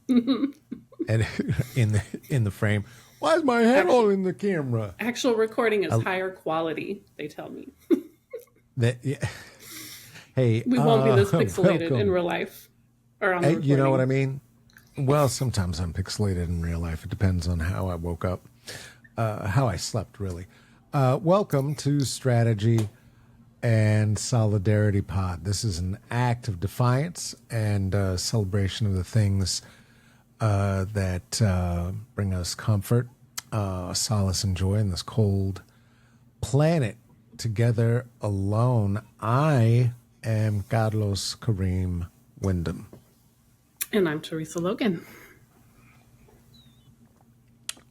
And in the frame, why is my head all in the camera? Actual recording is higher quality, they tell me. Yeah. Hey, We won't be this pixelated welcome. in real life or on the recording. You know what I mean? Well, sometimes I'm pixelated in real life. It depends on how I woke up, how I slept, really. Welcome to Strategy and Solidarity Pod. This is an act of defiance and celebration of the things that bring us comfort, solace, and joy in this cold planet. Together alone, I am Carlos Kareem Wyndham. And I'm Theresa Logan.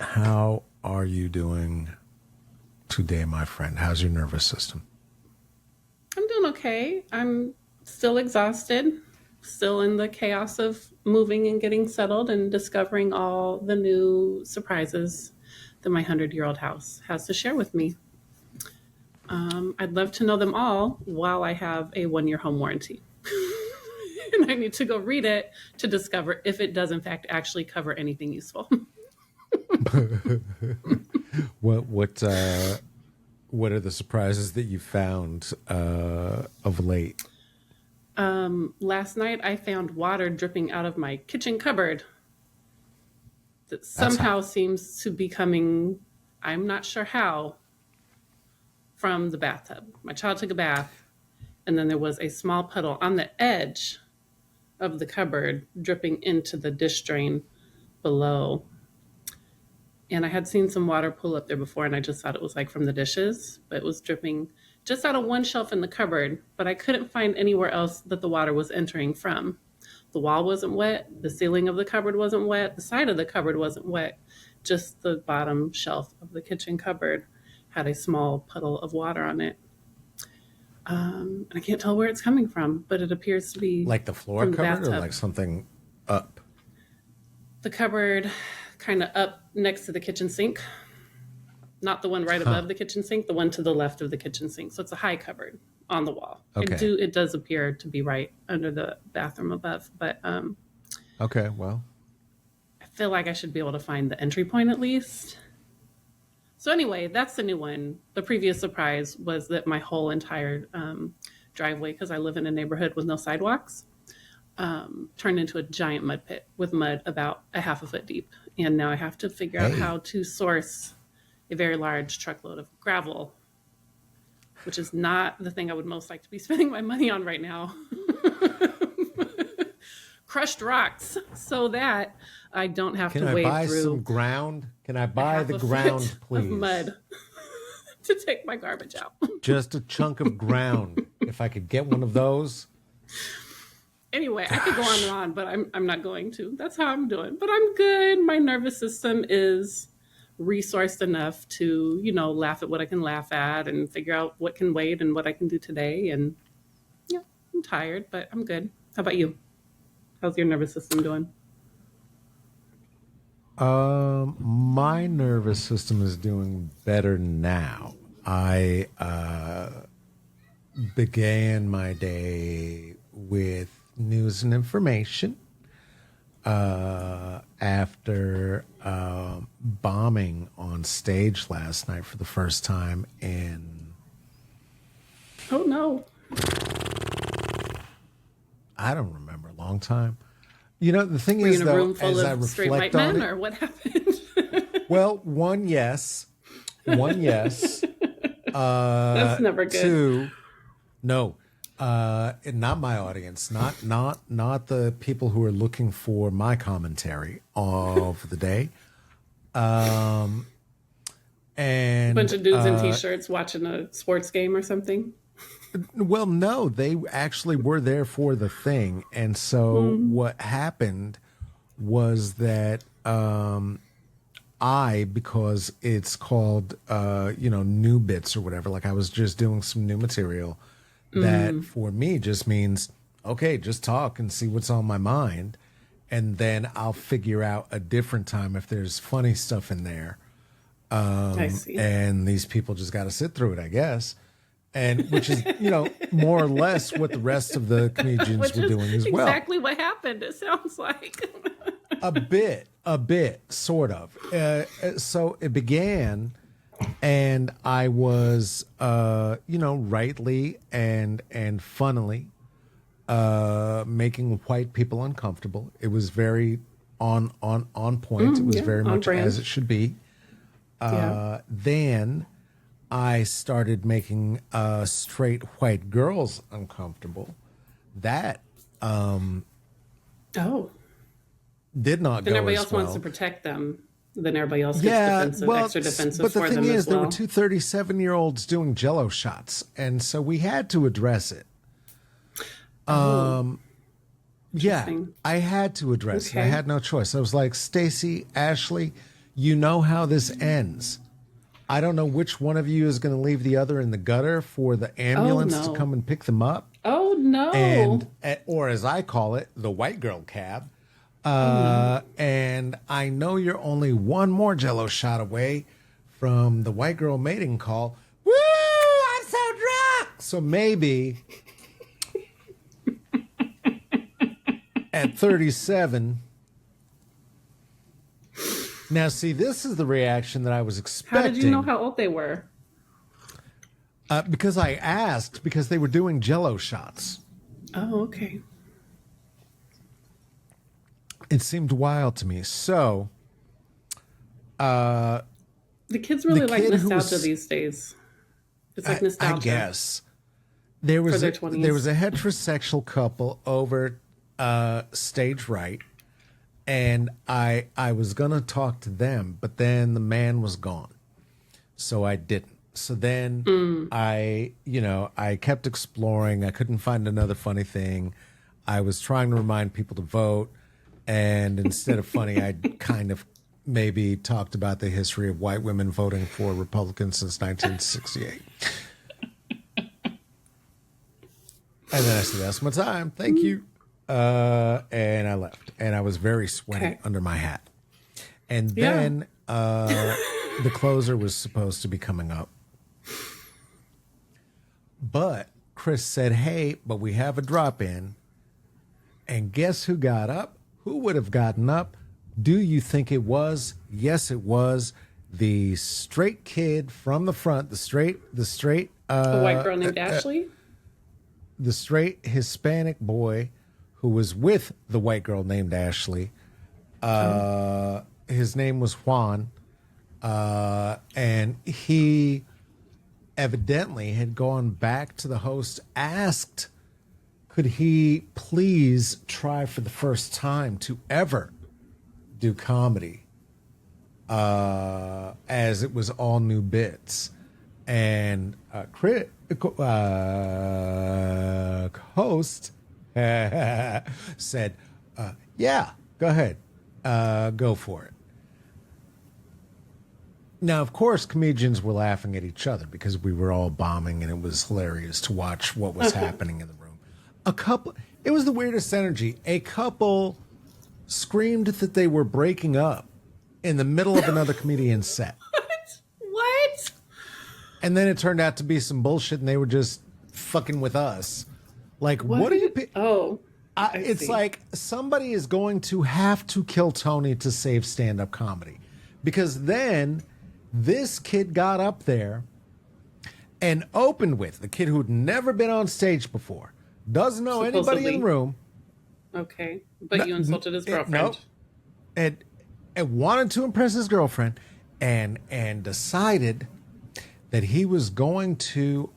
How are you doing today, my friend? How's your nervous system? I'm doing okay. I'm still exhausted, still in the chaos of moving and getting settled and discovering all the new surprises that my 100-year-old house has to share with me. I'd love to know them all while I have a 1-year home warranty. And I need to go read it to discover if it does, in fact, actually cover anything useful. What are the surprises that you found of late? Last night, I found water dripping out of my kitchen cupboard that somehow seems to be coming, I'm not sure how, from the bathtub. My child took a bath, and then there was a small puddle on the edge of the cupboard dripping into the dish drain below. And I had seen some water pool up there before, and I just thought it was like from the dishes, but it was dripping just out of one shelf in the cupboard, but I couldn't find anywhere else that the water was entering from. The wall wasn't wet, the ceiling of the cupboard wasn't wet, the side of the cupboard wasn't wet, just the bottom shelf of the kitchen cupboard had a small puddle of water on it. I can't tell where it's coming from, but it appears to be like the floor from the cupboard bathtub. or like something up? The cupboard kind of up next to the kitchen sink. Not the one right above the kitchen sink, the one to the left of the kitchen sink. So it's a high cupboard on the wall. Okay. It does appear to be right under the bathroom above, but okay, well, I feel like I should be able to find the entry point at least. So anyway, that's the new one. The previous surprise was that my whole entire driveway, because I live in a neighborhood with no sidewalks, turned into a giant mud pit with mud about a half a foot deep. And now I have to figure out how to source a very large truckload of gravel, which is not the thing I would most like to be spending my money on right now. Crushed rocks, so that I don't have to wade through. Can I buy some ground? Can I buy the ground, please? Of mud to take my garbage out. Just a chunk of ground. If I could get one of those. Anyway, I could go on and on, but I'm not going to. That's how I'm doing. But I'm good. My nervous system is resourced enough to, laugh at what I can laugh at and figure out what can wait and what I can do today. And yeah, I'm tired, but I'm good. How about you? How's your nervous system doing? My nervous system is doing better now. I began my day with news and information after bombing on stage last night for the first time in... Oh, no. I don't remember, a long time. The thing Were is, you in a though, room full as I of straight reflect white on men, it, or what happened? well, one, yes. That's never good. Two, no. Not my audience, not the people who are looking for my commentary of the day. And a bunch of dudes in t-shirts watching a sports game or something. Well, no, they actually were there for the thing. And so what happened was that because it's called new bits or whatever, like I was just doing some new material that for me just means, okay, just talk and see what's on my mind. And then I'll figure out a different time if there's funny stuff in there. I see. And these people just got to sit through it, I guess. And which is, more or less what the rest of the comedians were doing as well. Exactly what happened, it sounds like. a bit, sort of. So it began, and I was, rightly and funnily making white people uncomfortable. It was very on point. It was very on much brand. as it should be. Then I started making straight white girls uncomfortable. That Oh, did not then go everybody as else well. wants to protect them. Then everybody else gets Yeah, defensive, well, extra defensive but the for thing them is, as there well. were two 37-year-olds doing Jello shots, and so we had to address it. Yeah, Interesting. I had to address it. I Okay. had no choice. I was like, Stacy, Ashley, you know how this ends. I don't know which one of you is going to leave the other in the gutter for the ambulance to no. come and pick them up. Oh no! And or as I call it, the white girl cab. And I know you're only one more Jello shot away from the white girl mating call. Woo! I'm so drunk. So maybe at 37. Now, see, this is the reaction that I was expecting. How did you know how old they were? Because I asked, because they were doing Jello shots. Oh, okay. It seemed wild to me. So, The kids really like kid who nostalgia was- these days. It's like nostalgia. I guess there was their a, 20s. there was a heterosexual couple over stage right, and I was gonna talk to them, but then the man was gone, so I didn't. So then I kept exploring. I couldn't find another funny thing. I was trying to remind people to vote, and instead of funny, I kind of maybe talked about the history of white women voting for Republicans since 1968. And then I said, that's my time. Thank you. And I left. And I was very sweaty Okay. under my hat. And Yeah. then the closer was supposed to be coming up. But Chris said, hey, but we have a drop in. And guess who got up? Who would have gotten up? Do you think it was? Yes, it was. The straight kid from the front, the straight A white girl named Ashley? the straight Hispanic boy who was with the white girl named Ashley. His name was Juan. And he evidently had gone back to the host, asked, could he please try for the first time to ever do comedy, as it was all new bits. And host said, yeah, go ahead. Go for it. Now, of course, comedians were laughing at each other because we were all bombing, and it was hilarious to watch what was happening in the room. It was the weirdest energy. A couple screamed that they were breaking up in the middle of another comedian's set. What? And then it turned out to be some bullshit, and they were just fucking with us. Like, what are you... Oh. It's see. like somebody is going to have to kill Tony to save stand-up comedy. Because then this kid got up there and opened with the kid who'd never been on stage before, doesn't know anybody Supposedly. in the room. Okay. But you insulted his girlfriend. Nope. And wanted to impress his girlfriend, and decided that he was going to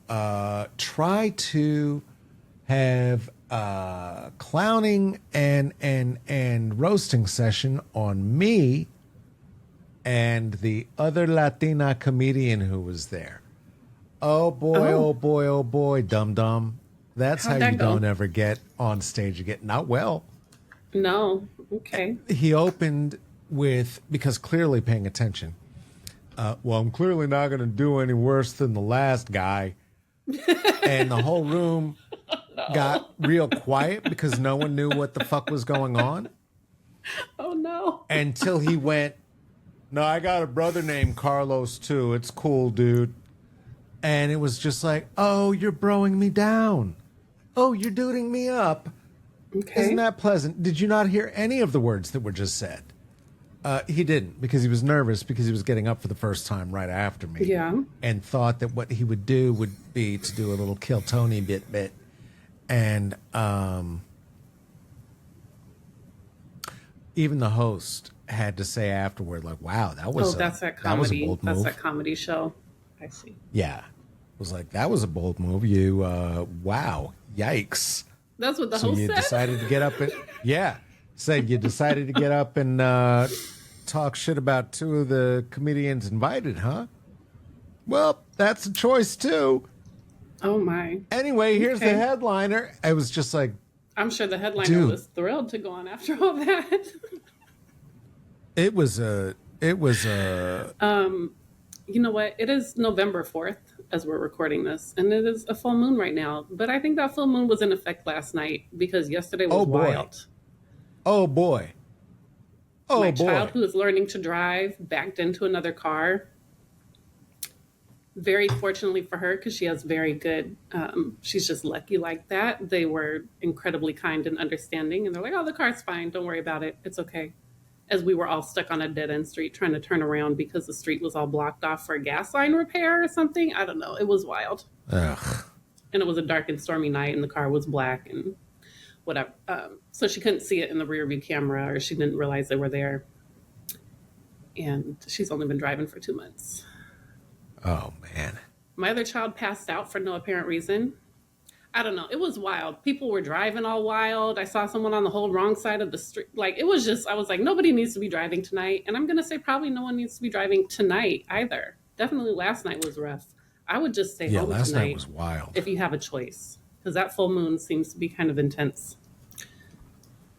try to have clowning and roasting session on me and the other Latina comedian who was there. Oh boy, oh boy, oh boy, dum dum. That's How'd how that you go? don't ever get on stage again. Not well. No. Okay. He opened with, because clearly paying attention. Well, I'm clearly not going to do any worse than the last guy. And the whole room got real quiet because no one knew what the fuck was going on Oh no. until he went, no, I got a brother named Carlos too. It's cool, dude. And it was just like, oh, you're broing me down. Oh, you're duding me up. Okay. Isn't that pleasant? Did you not hear any of the words that were just said? He didn't, because he was nervous, because he was getting up for the first time right after me. Yeah. And thought that what he would do would be to do a little Kill Tony bit. And even the host had to say afterward, like, wow, that was That's that that was a comedy. bold That's move. that comedy show. I see. Yeah. It was like, that was a bold move. You, wow, yikes. That's what the So host you said. decided to get up and, yeah. Said you decided to get up and talk shit about two of the comedians invited, huh? Well, that's a choice too. Oh my. Anyway, here's the Okay. headliner. I was just like, I'm sure the headliner Dude. was thrilled to go on after all that. it was a, You know what? It is November 4th as we're recording this, and it is a full moon right now. But I think that full moon was in effect last night because yesterday was Oh, boy. wild. oh boy. Oh My boy. child, who is learning to drive, backed into another car. Very fortunately for her, because she has very good, she's just lucky like that. They were incredibly kind and understanding, and they're like, oh, the car's fine. Don't worry about it. It's okay. As we were all stuck on a dead end street trying to turn around because the street was all blocked off for a gas line repair or something. I don't know. It was wild. Ugh. And it was a dark and stormy night, and the car was black and whatever. So she couldn't see it in the rear view camera, or she didn't realize they were there. And she's only been driving for 2 months. Oh man. My other child passed out for no apparent reason. I don't know. It was wild. People were driving all wild. I saw someone on the whole wrong side of the street. Like, it was just, I was like, nobody needs to be driving tonight. And I'm going to say probably no one needs to be driving tonight either. Definitely last night was rough. I would just stay Yeah, home last tonight night was wild. if you have a choice. Because that full moon seems to be kind of intense.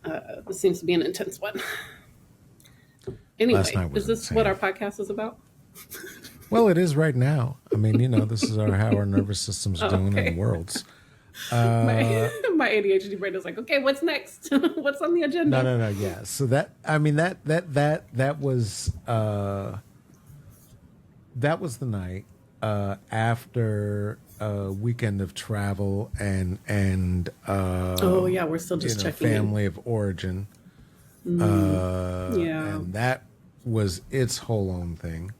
It seems to be an intense one. Anyway, Last night was is this insane. what our podcast is about? Well, it is right now. I mean, this is how our nervous system's doing Okay. in the world's. My ADHD brain is like, okay, what's next? What's on the agenda? No. Yeah. So that was the night after a weekend of travel and Oh yeah, we're still just checking family of origin. Yeah. And that was its whole own thing.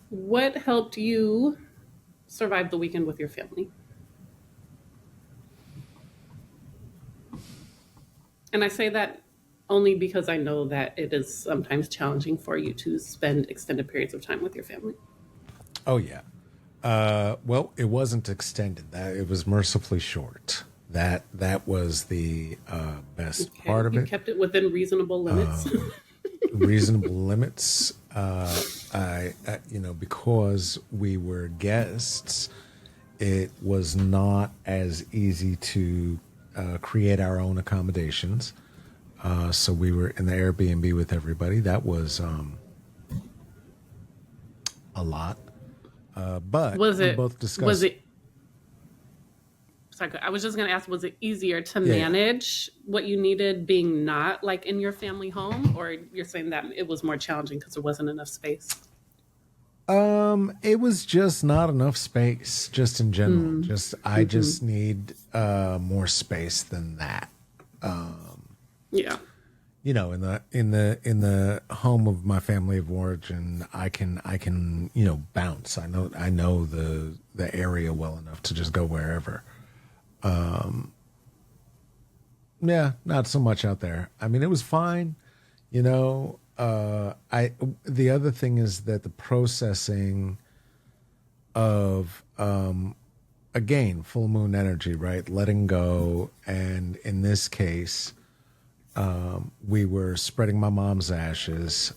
What helped you survive the weekend with your family? And I say that only because I know that it is sometimes challenging for you to spend extended periods of time with your family. Oh yeah. Well, it wasn't extended. That it was mercifully short. That was the best Okay. part of You it. kept it within reasonable limits. Reasonable limits. Because we were guests, it was not as easy to create our own accommodations. So we were in the Airbnb with everybody. That was a lot. But Was we it? both discussed. Was it? Sorry, I was just going to ask: was it easier to Yeah. manage what you needed being not like in your family home, or you're saying that it was more challenging because there wasn't enough space? It was just not enough space, just in general. I just need more space than that. Yeah. In the home of my family of origin, I can bounce. I know the area well enough to just go wherever. Yeah, not so much out there. I mean, it was fine. The other thing is that the processing of again, full moon energy, right? Letting go, and in this case, we were spreading my mom's ashes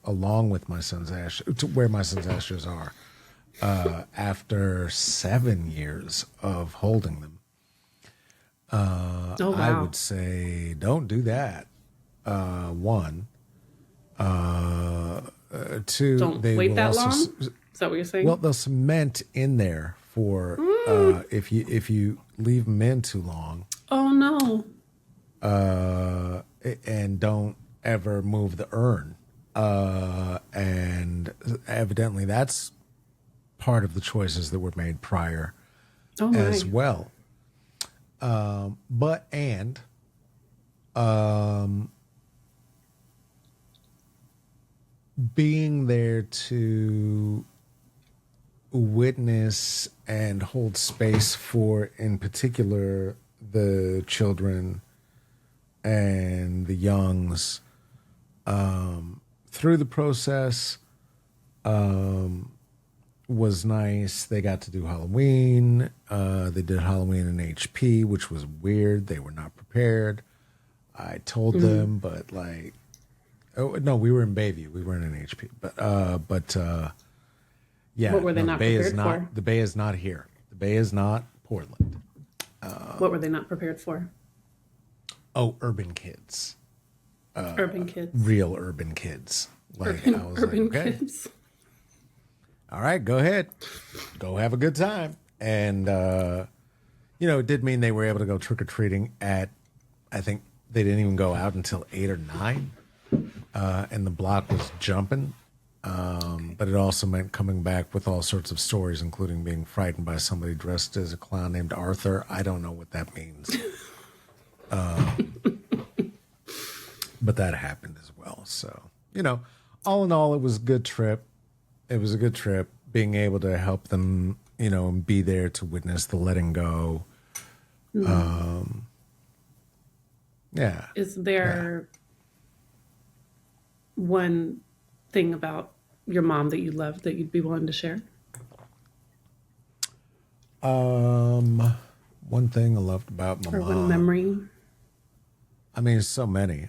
along with my son's ashes to where my son's ashes are after 7 years of holding them. Oh wow. I would say don't do that. One, two. Don't they wait will that also long. Is that what you're saying? well, they'll cement in there for if you leave them in too long. Oh no. And don't ever move the urn. And evidently that's part of the choices that were made prior Oh my. as well. But um, being there to witness and hold space for, in particular, the children and the youngs through the process was nice. They got to do Halloween. They did Halloween in HP, which was weird. They were not prepared. I told them, but like, oh no, we were in Bayview. We weren't in HP, but yeah. What were they not Bay is prepared not. for? The Bay is not here. The Bay is not Portland. What were they not prepared for? Oh, urban kids. Urban kids. Real urban kids. Like I was Urban like, okay, kids. all right, go ahead, go have a good time. And it did mean they were able to go trick or treating at. I think they didn't even go out until 8 or 9, and the block was jumping. But it also meant coming back with all sorts of stories, including being frightened by somebody dressed as a clown named Arthur. I don't know what that means. But that happened as well. So, all in all, it was a good trip. It was a good trip being able to help them, and be there to witness the letting go. Yeah. Is there one thing about your mom that you love that you'd be willing to share? One thing I loved about my Or mom. one memory? I mean, so many.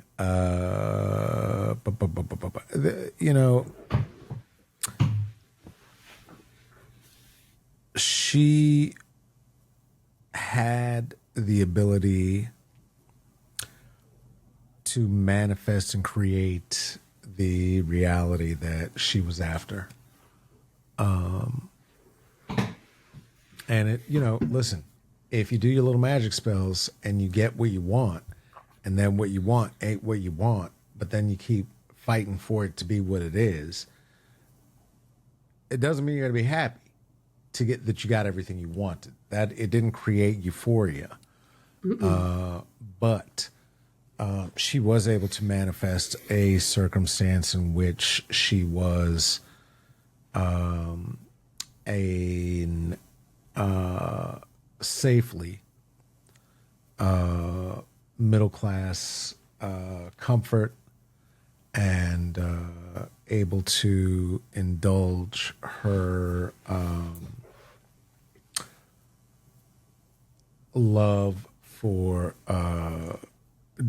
She had the ability to manifest and create the reality that she was after. And listen, if you do your little magic spells and you get what you want, and then what you want ain't what you want, but then you keep fighting for it to be what it is, it doesn't mean you're going to be happy to get that you got everything you wanted. That it didn't create euphoria. But she was able to manifest a circumstance in which she was safely middle class comfort and able to indulge her love for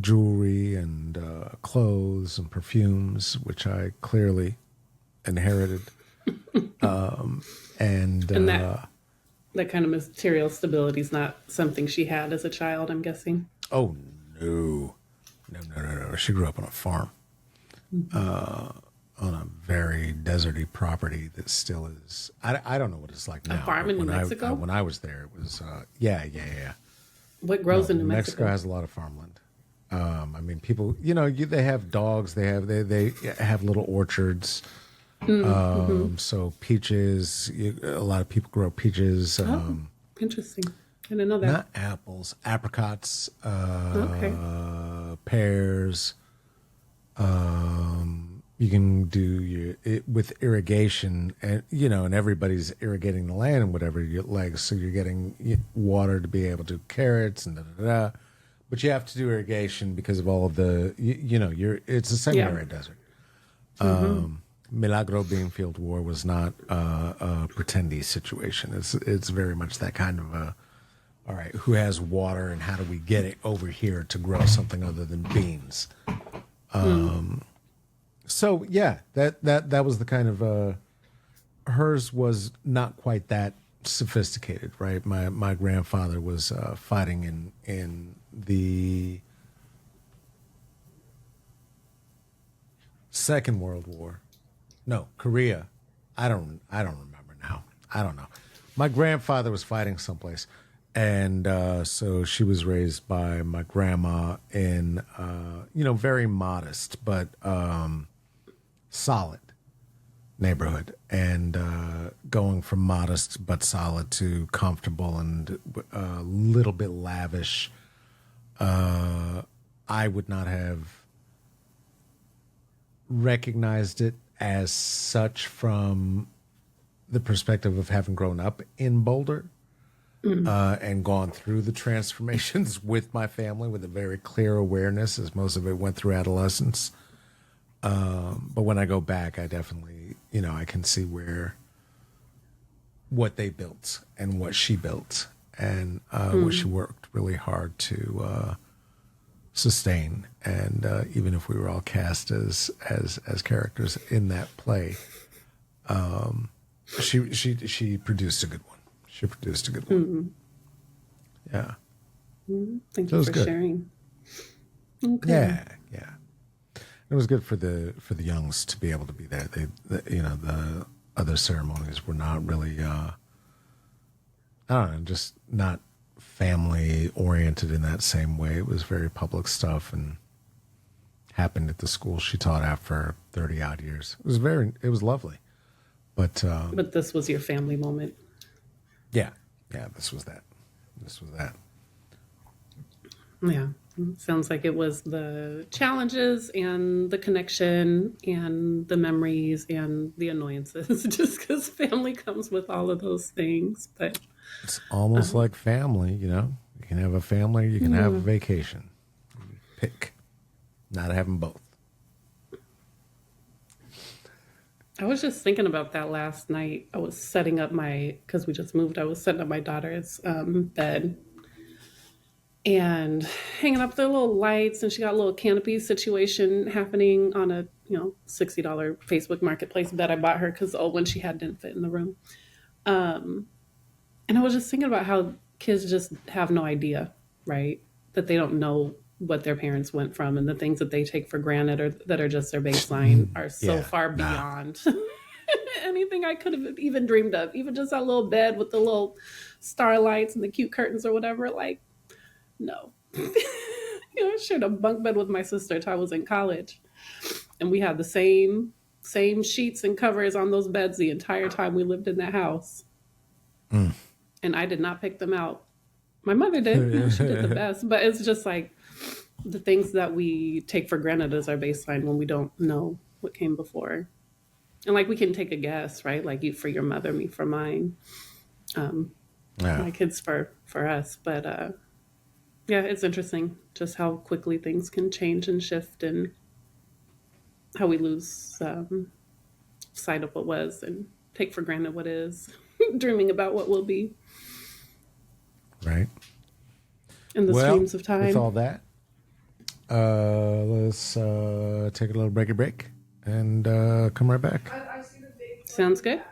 jewelry and clothes and perfumes, which I clearly inherited. And that kind of material stability is not something she had as a child, I'm guessing. oh no. She grew up on a farm, on a very deserty property that still is. I don't know what it's like now. farm in but New Mexico? when I was there, it was yeah. What grows in New Mexico Mexico? has a lot of farmland. I mean, people, they have dogs. They have little orchards. So peaches. A lot of people grow peaches. Interesting. I didn't know that. Not apples, apricots, Okay. pears. You can do with irrigation, and and everybody's irrigating the land and whatever. So you're getting water to be able to do carrots and da da da. But you have to do irrigation because of all of the it's a semi-arid desert. Milagro Beanfield War was not a pretendy situation. It's very much that kind of a. All right, who has water and how do we get it over here to grow something other than beans? So yeah, that was the kind of hers was not quite that sophisticated, right? My grandfather was fighting in the Second World War. No, Korea. I don't remember now. I don't know. My grandfather was fighting someplace. And so she was raised by my grandma in, very modest, but solid. neighborhood, and going from modest but solid to comfortable and a little bit lavish. I would not have recognized it as such from the perspective of having grown up in Boulder and gone through the transformations with my family with a very clear awareness, as most of it went through adolescence. But when I go back, I definitely, I can see what they built and what she built and what she worked really hard to sustain. And even if we were all cast as characters in that play, she produced a good one. She produced a good one. Yeah. Thank you for sharing. Okay. Yeah. It was good for the youngs to be able to be there. The other ceremonies were not really, I don't know, just not family oriented in that same way. It was very public stuff and happened at the school she taught at for 30 odd years. It was lovely. But this was your family moment. Yeah, this was that. Yeah. Sounds like it was the challenges and the connection and the memories and the annoyances, just because family comes with all of those things. But it's almost like family, You can have a family, you can have a vacation. Pick. Not having both. I was just thinking about that last night. I was setting up because we just moved, I was setting up my daughter's bed and hanging up the little lights, and she got a little canopy situation happening on a $60 Facebook Marketplace bed I bought her because the old one she had didn't fit in the room. And I was just thinking about how kids just have no idea, right? That they don't know what their parents went from, and the things that they take for granted or that are just their baseline are so far beyond anything I could have even dreamed of. Even just that little bed with the little starlights and the cute curtains or whatever, like, no. I shared a bunk bed with my sister till I was in college, and we had the same sheets and covers on those beds the entire time we lived in that house. And I did not pick them out. My mother did. She did the best. But it's just like the things that we take for granted as our baseline when we don't know what came before. And like we can take a guess, right? Like you for your mother, me for mine. My kids for us. But it's interesting just how quickly things can change and shift and how we lose sight of what was and take for granted what is, dreaming about what will be. Right. In the streams of time. With all that, let's take a little break and come right back. Sounds good.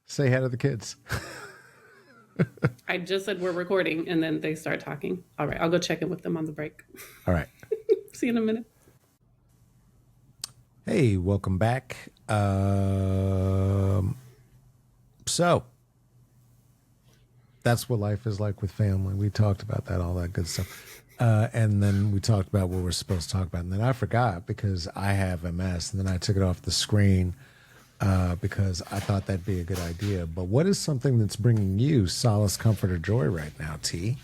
Say hi to the kids. I just said we're recording, and then they start talking. All right, I'll go check in with them on the break. All right. See you in a minute. Hey, welcome back. So that's what life is like with family. We talked about that, all that good stuff. And then we talked about what we're supposed to talk about. And then I forgot because I have MS. And then I took it off the screen because I thought that'd be a good idea. But what is something that's bringing you solace, comfort, or joy right now, T?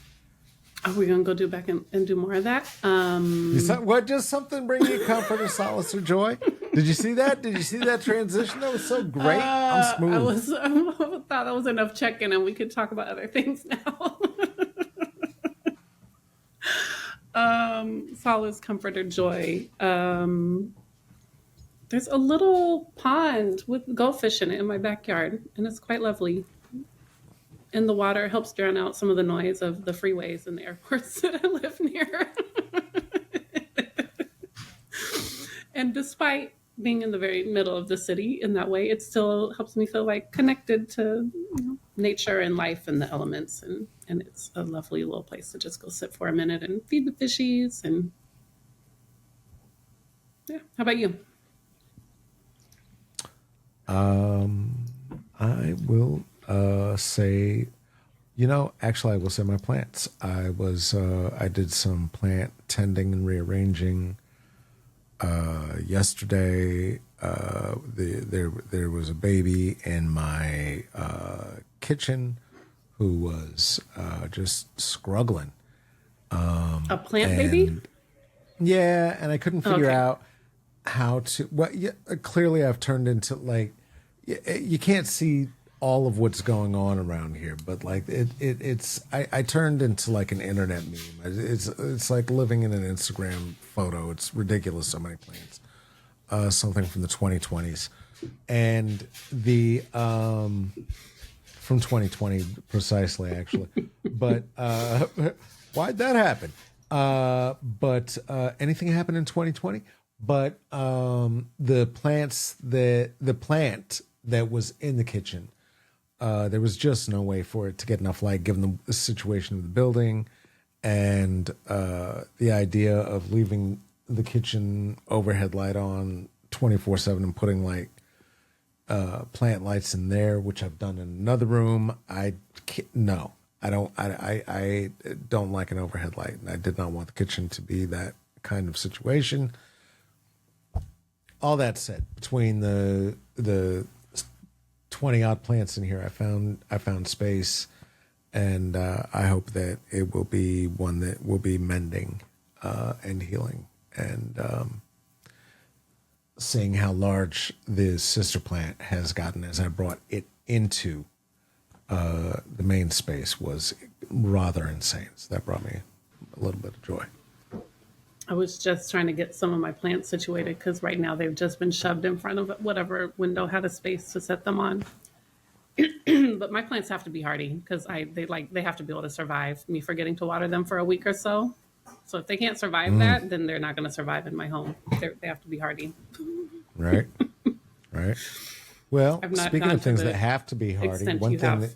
Are we going to go do back and do more of that? What does something bring you comfort or solace or joy? Did you see that? Did you see that transition? That was so great. I'm smooth. I thought that was enough check-in and we could talk about other things now. Solace, comfort, or joy. There's a little pond with goldfish in it in my backyard, and it's quite lovely. And the water helps drown out some of the noise of the freeways and the airports that I live near. And despite being in the very middle of the city in that way, it still helps me feel like connected to nature and life and the elements. And it's a lovely little place to just go sit for a minute and feed the fishies. And yeah, how about you? I will say, actually I will say my plants. I did some plant tending and rearranging yesterday. there was a baby in my kitchen who was just struggling. A plant baby? Yeah, and I couldn't figure Okay. out how to. Well, yeah, clearly I've turned into like you can't see all of what's going on around here, but like it's I turned into like an internet meme. It's like living in an Instagram photo. It's ridiculous. So many plants. Something from the 2020s, and the from 2020 precisely, actually. But why'd that happen? But anything happened in 2020? But the plant that was in the kitchen, there was just no way for it to get enough light given the situation of the building, and the idea of leaving the kitchen overhead light on 24/7 and putting like plant lights in there, which I've done in another room. No, I don't. I don't like an overhead light, and I did not want the kitchen to be that kind of situation. All that said, between the 20 odd plants in here, I found space, and I hope that it will be one that will be mending and healing, and seeing how large the sister plant has gotten as I brought it into the main space was rather insane. So that brought me a little bit of joy. I was just trying to get some of my plants situated because right now they've just been shoved in front of whatever window had a space to set them on. But my plants have to be hardy because they have to be able to survive me forgetting to water them for a week or so. So if they can't survive that, then they're not going to survive in my home. They have to be hardy. Right, right. Well, I've not speaking gone of to things the that have to be hardy, extent one you thing have. that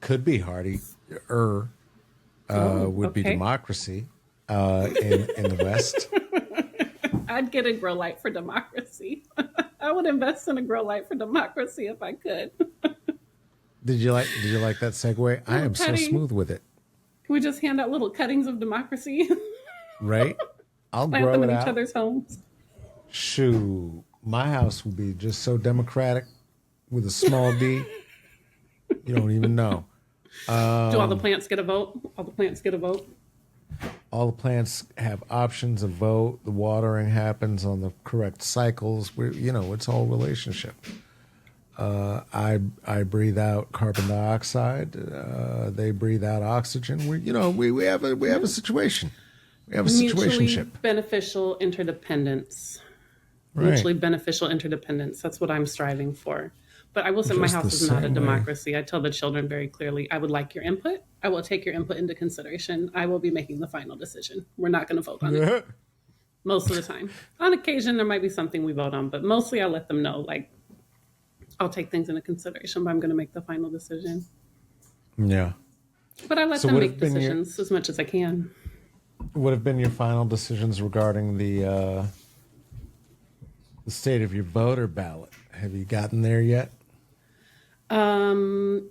could be hardy would be Okay. democracy in the West. I'd get a grow light for democracy. I would invest in a grow light for democracy if I could. Did you like that segue? I am so Petty. smooth with it. Can we just hand out little cuttings of democracy? Right? I'll Plant grow them it in each out. other's homes. Shoo, my house will be just so democratic with a small D. You don't even know. Do all the plants get a vote? All the plants get a vote? All the plants have options of vote. The watering happens on the correct cycles. It's all relationship. I breathe out carbon dioxide. They breathe out oxygen. We have a situation. We have a Mutually situationship. beneficial interdependence. Right. Mutually beneficial interdependence. That's what I'm striving for. But I will say my Just house the is not a same way. democracy. I tell the children very clearly, I would like your input. I will take your input into consideration. I will be making the final decision. We're not going to vote on it most of the time. On occasion, there might be something we vote on, but mostly I let them know, like, I'll take things into consideration, but I'm going to make the final decision. Yeah. But I let So them what make have been decisions as much as I can. What have been your final decisions regarding the state of your voter ballot? Have you gotten there yet? I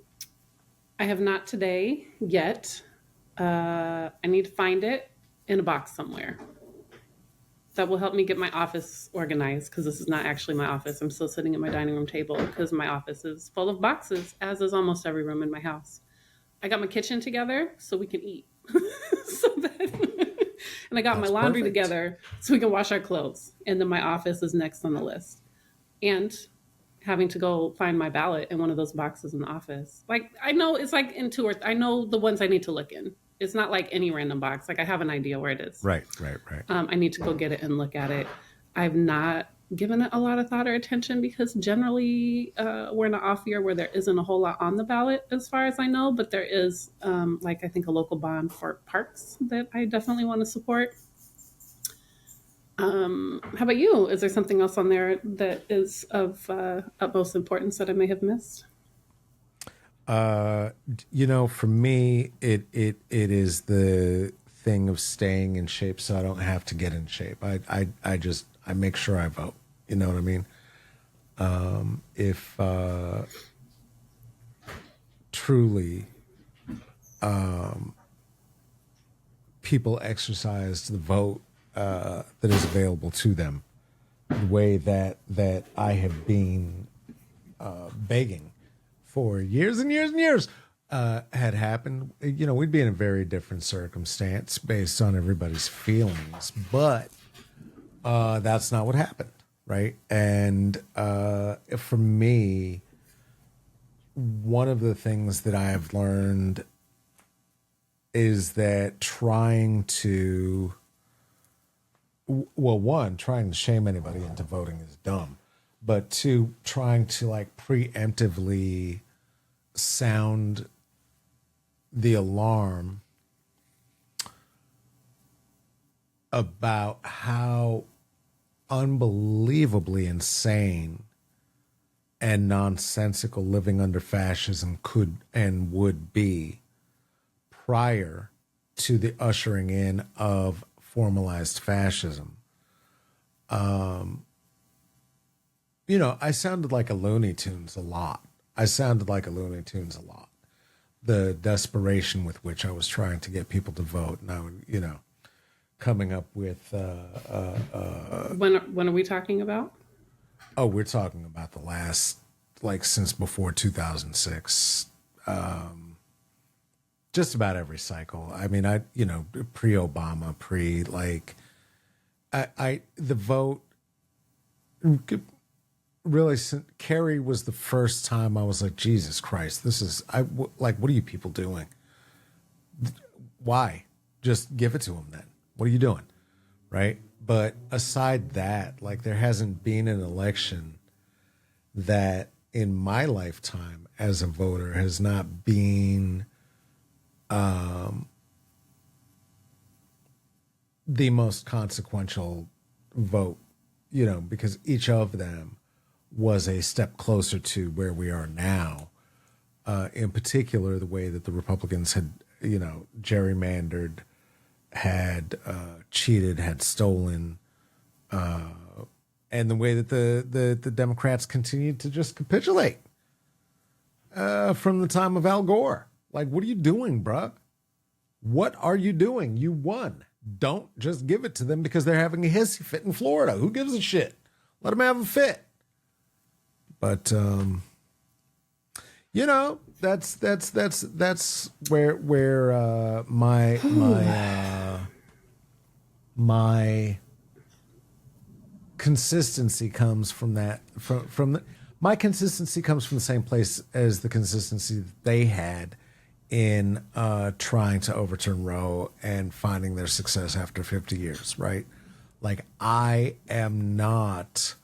have not today yet. I need to find it in a box somewhere. That will help me get my office organized because this is not actually my office. I'm still sitting at my dining room table because my office is full of boxes, as is almost every room in my house. I got my kitchen together so we can eat. And I got my That's laundry perfect. together so we can wash our clothes. And then my office is next on the list. And having to go find my ballot in one of those boxes in the office. Like, I know it's like in I know the ones I need to look in. It's not like any random box. Like, I have an idea where it is. Right. I need to go get it and look at it. I've not given it a lot of thought or attention because generally we're in an off year where there isn't a whole lot on the ballot as far as I know, but there is I think a local bond for parks that I definitely want to support. How about you? Is there something else on there that is of utmost importance that I may have missed? For me, it is the thing of staying in shape so I don't have to get in shape. I make sure I vote. You know what I mean? If truly people exercise the vote that is available to them, the way that I have been begging for years and years and years had happened, we'd be in a very different circumstance based on everybody's feelings. But that's not what happened, right? And for me, one of the things that I have learned is that trying to shame anybody into voting is dumb, but two, trying to like preemptively sound the alarm about how unbelievably insane and nonsensical living under fascism could and would be prior to the ushering in of formalized fascism. I sounded like a Looney Tunes a lot. The desperation with which I was trying to get people to vote. And I would, coming up with. When are we talking about? Oh, we're talking about the last, like, since before 2006. Just about every cycle. I mean, pre-Obama, the vote really, Kerry was the first time I was like, Jesus Christ, what are you people doing? Why? Just give it to them then. What are you doing? Right? But aside that, like, there hasn't been an election that in my lifetime as a voter has not been the most consequential vote, because each of them was a step closer to where we are now. In particular, the way that the Republicans had, gerrymandered, had cheated, had stolen, and the way that the Democrats continued to just capitulate from the time of Al Gore. Like, what are you doing, bruh? What are you doing? You won. Don't just give it to them because they're having a hissy fit in Florida. Who gives a shit? Let them have a fit. But that's where my consistency comes from. My consistency comes from the same place as the consistency that they had in trying to overturn Roe and finding their success after 50 years, right? Like, I am not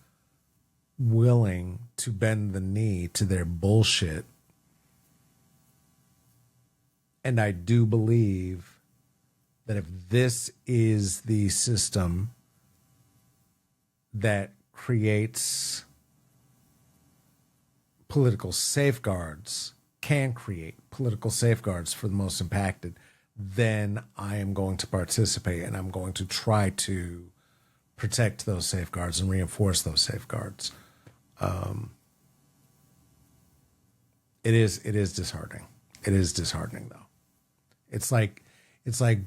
willing to bend the knee to their bullshit. And I do believe that if this is the system that creates political safeguards, can create political safeguards for the most impacted, then I am going to participate and I'm going to try to protect those safeguards and reinforce those safeguards. It is disheartening. It is disheartening, though. It's like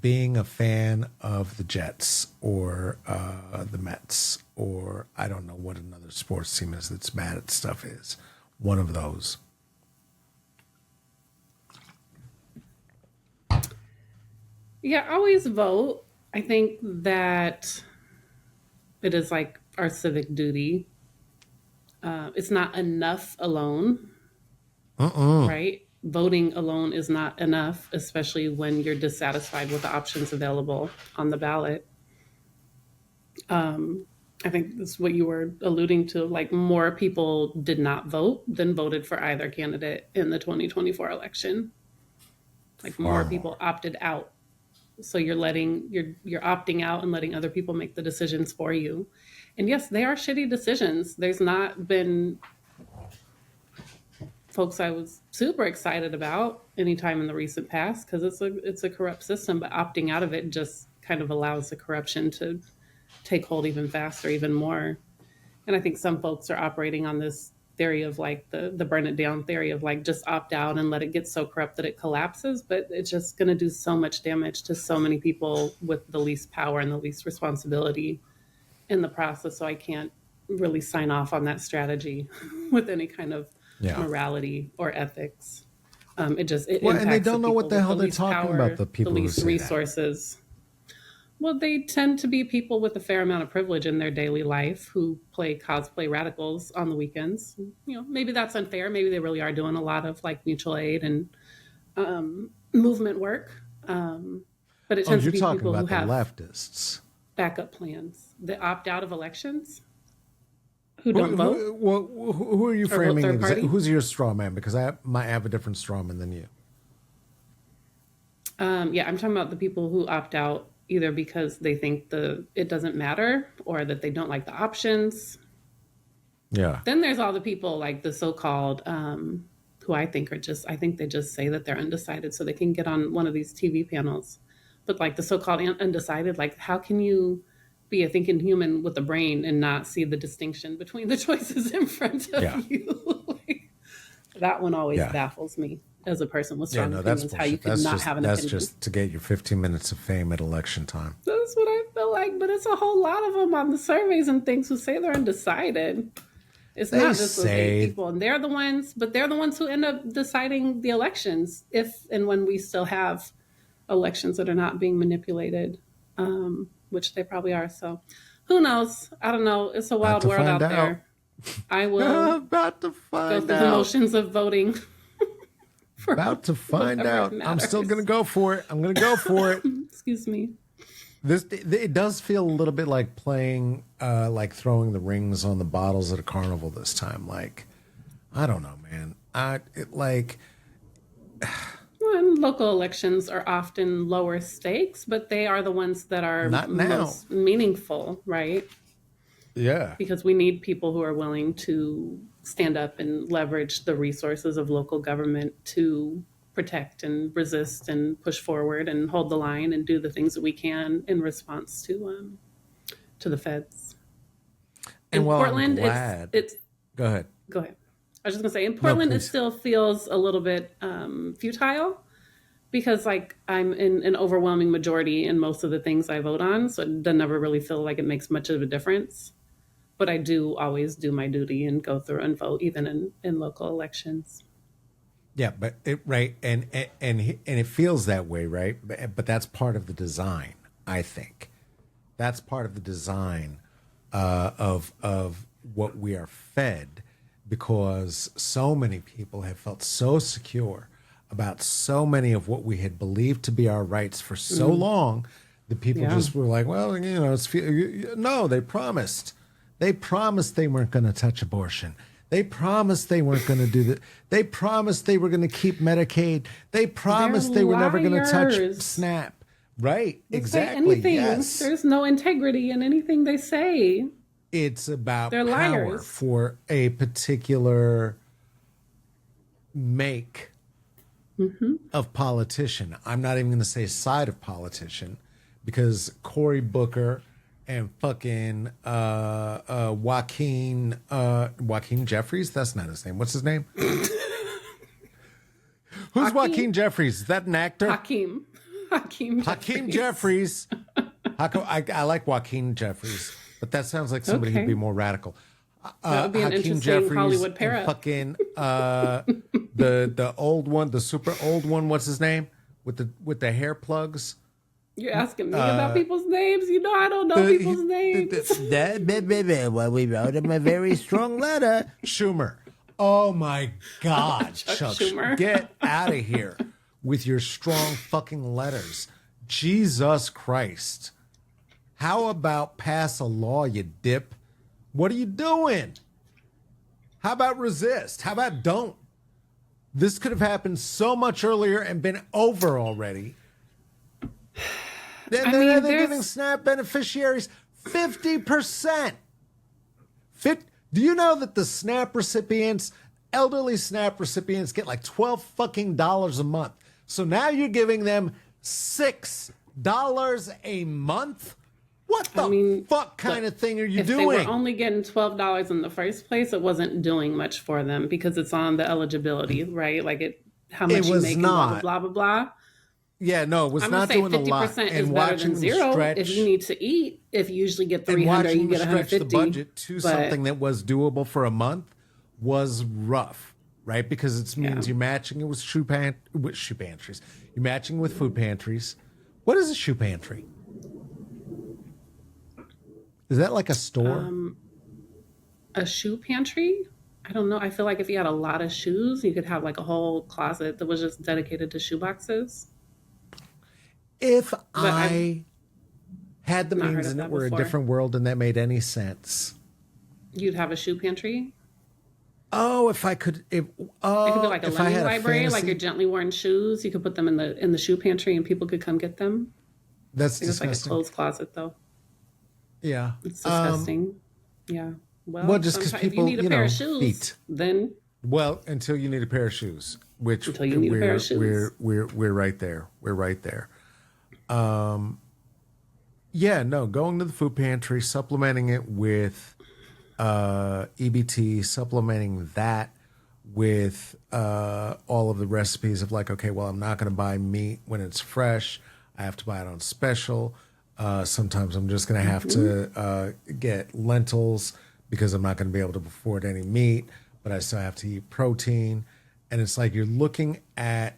being a fan of the Jets or the Mets, or I don't know what another sports team is that's bad at stuff is. One of those. Yeah, always vote. I think that it is like our civic duty. It's not enough alone, right? Voting alone is not enough, especially when you're dissatisfied with the options available on the ballot. I think that's what you were alluding to. Like, more people did not vote than voted for either candidate in the 2024 election. Like, more people opted out. So you're opting out and letting other people make the decisions for you. And yes, they are shitty decisions. There's not been folks I was super excited about anytime in the recent past because it's a corrupt system, but opting out of it just kind of allows the corruption to take hold even faster, even more. And I think some folks are operating on this theory of like the burn it down theory of like just opt out and let it get so corrupt that it collapses, but it's just going to do so much damage to so many people with the least power and the least responsibility in the process. So I can't really sign off on that strategy with any kind of Yeah. morality or ethics. It Well, impacts and they the don't know people what the with hell the they're least talking power, about, the people the who least say that. resources. Well, they tend to be people with a fair amount of privilege in their daily life who play cosplay radicals on the weekends. Maybe that's unfair. Maybe they really are doing a lot of like mutual aid and movement work. But it Oh, tends to you're be talking people who about the have leftists. backup plans that opt out of elections, who don't vote Who are you or vote framing? third party. Who's your straw man? Because I might have a different straw man than you. Yeah, I'm talking about the people who opt out either because they think it doesn't matter or that they don't like the options. Yeah. Then there's all the people like the so-called who I think they just say that they're undecided so they can get on one of these TV panels. But like the so-called undecided, like how can you be a thinking human with a brain and not see the distinction between the choices in front of Yeah. you? Like, that one always Yeah. baffles me as a person with Yeah, strong no, that's opinions, how you bullshit. could not have an That's opinion. just to get your 15 minutes of fame at election time. That's what I feel like, but it's a whole lot of them on the surveys and things who say they're undecided. It's They not just those 8 say people, and they're the ones who end up deciding the elections if and when we still have elections that are not being manipulated, which they probably are. So, who knows? I don't know. It's a about wild to world find out out. there. I will About to go find through the out. motions of voting. For About to find whatever out. I'm still matters. gonna go for it. I'm gonna go for it. Excuse me. It does feel a little bit like playing, like throwing the rings on the bottles at a carnival this time. Like, I don't know, man. Well, and local elections are often lower stakes, but they are the ones that are Not now. most meaningful, right? Yeah. Because we need people who are willing to stand up and leverage the resources of local government to protect and resist and push forward and hold the line and do the things that we can in response to the feds. And In while I'm Portland, glad, it's go ahead. go ahead. I was just gonna say in Portland it please. still feels a little bit futile because like I'm in an overwhelming majority in most of the things I vote on, so it doesn't ever really feel like it makes much of a difference. But I do always do my duty and go through and vote even in local elections. Yeah, but and it feels that way, right? But that's part of the design, I think. That's part of the design of what we are fed, because so many people have felt so secure about so many of what we had believed to be our rights for so long that people Yeah. just were like, well, no, they promised. They promised they weren't going to touch abortion. They promised they weren't going to do that. They promised they were going to keep Medicaid. They promised they were never going to touch liars. SNAP. Right, They say exactly. anything. Yes. There's no integrity in anything they say. It's about They're power liars. for a particular make of politician. I'm not even going to say side of politician, because Cory Booker and fucking Joaquin Jeffries. That's not his name. What's his name? Who's Joaquin Jeffries? Is that an actor? Hakeem Hakeem Jeffries. I like Joaquin Jeffries, but that sounds like somebody who'd be more radical. That would be an Hakeem interesting Jeffries Hollywood and parrot. fucking the old one, the super old one. What's his name with the hair plugs? You're asking me about people's names? You know I don't know people's names. Well, we wrote him a very strong letter. Schumer. Oh my God, Chuck Schumer. Get out of here with your strong fucking letters. Jesus Christ. How about pass a law, you dip? What are you doing? How about resist? How about don't? This could have happened so much earlier and been over already. They're giving SNAP beneficiaries 50%. Do you know that the SNAP recipients, elderly SNAP recipients, get like $12 fucking a month? So now you're giving them $6 a month? What the fuck kind of thing are you doing? If they were only getting $12 in the first place, it wasn't doing much for them because it's on the eligibility, right? Like how much you make and blah, blah, blah, blah, blah. Yeah, no, it was I'm gonna not say doing a lot. 50% is And better than watching them zero. stretch If you need to eat, if you usually get and 300, you watching them get stretch the 150. budget to something But that was doable for a month was rough, right? Because it yeah, means you're matching it with shoe pantries. You're matching with food pantries. What is a shoe pantry? Is that like a store? a shoe pantry. I don't know. I feel like if you had a lot of shoes, you could have like a whole closet that was just dedicated to shoe boxes. If But I've I had the not heard means of and it that were a before. different world and that made any sense. You'd have a shoe pantry. Oh, if I could, It could be like a if I lending had a library, like your fantasy, gently worn shoes. You could put them in the shoe pantry, and people could come get them. that's I guess like a disgusting. clothes closet, though. Yeah. It's disgusting. Yeah. Well, Well, just because sometimes if you people, need a pair of shoes, feet. then Well, until you need a pair of shoes, which until you need a pair of shoes. we're right there. We're right there. Yeah, no, going to the food pantry, supplementing it with EBT, supplementing that with all of the recipes of like, okay, well, I'm not going to buy meat when it's fresh. I have to buy it on special. Sometimes I'm just going to have to get lentils because I'm not going to be able to afford any meat, but I still have to eat protein. And it's like you're looking at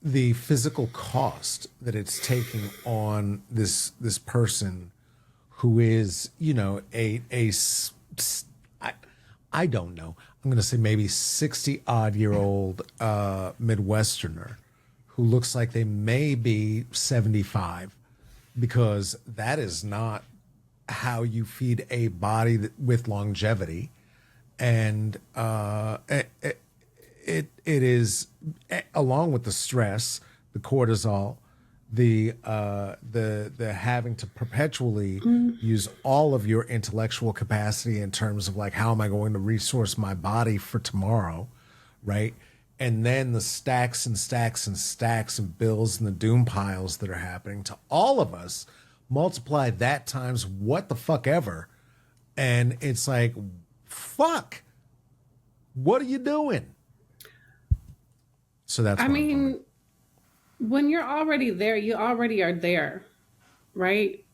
the physical cost that it's taking on this person who is, I, I don't know. I'm going to say maybe 60 odd year old Midwesterner who looks like they may be 75, because that is not how you feed a body with longevity. And it is, along with the stress, the cortisol, the having to perpetually use all of your intellectual capacity in terms of like, how am I going to resource my body for tomorrow, right? And then the stacks and stacks and stacks of bills and the doom piles that are happening to all of us, multiply that times what the fuck ever, and it's like, fuck, what are you doing? So that's I why I'm voting. mean, when you're already there, you already are there, right?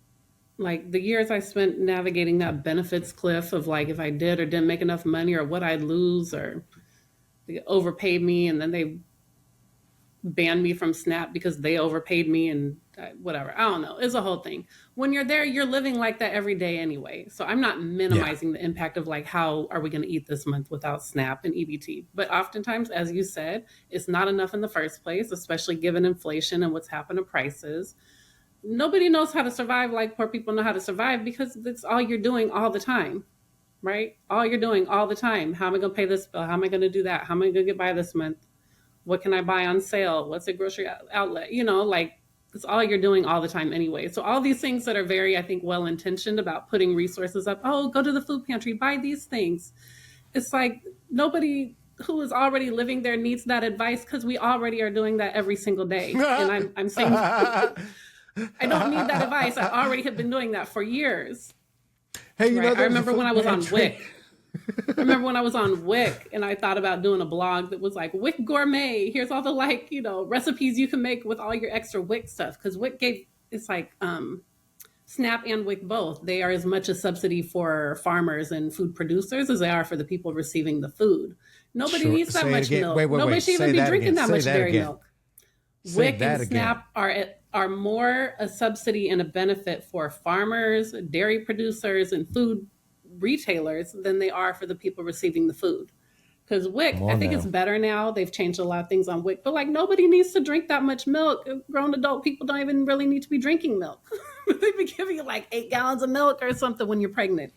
Like the years I spent navigating that benefits cliff of like if I did or didn't make enough money or what I'd lose or they overpaid me and then they banned me from Snap because they overpaid me and whatever. I don't know. It's a whole thing. When you're there, you're living like that every day anyway. So I'm not Yeah. minimizing the impact of like, how are we going to eat this month without Snap and EBT? But oftentimes, as you said, it's not enough in the first place, especially given inflation and what's happened to prices. Nobody knows how to survive like poor people know how to survive because that's all you're doing all the time, right? All you're doing all the time. How am I going to pay this bill? How am I going to do that? How am I going to get by this month? What can I buy on sale? What's a grocery outlet? Like it's all you're doing all the time anyway. So all these things that are very, I think, well intentioned about putting resources up. Oh, go to the food pantry, buy these things. It's like nobody who is already living there needs that advice because we already are doing that every single day. And I'm saying I don't need that advice. I already have been doing that for years. Hey, Right. I there's a remember when food I was on pantry. Wick. I remember when I was on Wick and I thought about doing a blog that was like Wick Gourmet. Here's all the recipes you can make with all your extra Wick stuff. Because Wick it's like Snap and Wick both. They are as much a subsidy for farmers and food producers as they are for the people receiving the food. Nobody Sure. needs that Say it much again. milk. Wait, wait, Nobody wait. should Say even be that drinking again. that Say much that dairy again. milk. Say Wick that and again. Snap are more a subsidy and a benefit for farmers, dairy producers, and food retailers than they are for the people receiving the food. Because Wick, Come I on think it's now. better now. They've changed a lot of things on Wick, but like nobody needs to drink that much milk. Grown adult people don't even really need to be drinking milk. They be giving you like 8 gallons of milk or something when you're pregnant.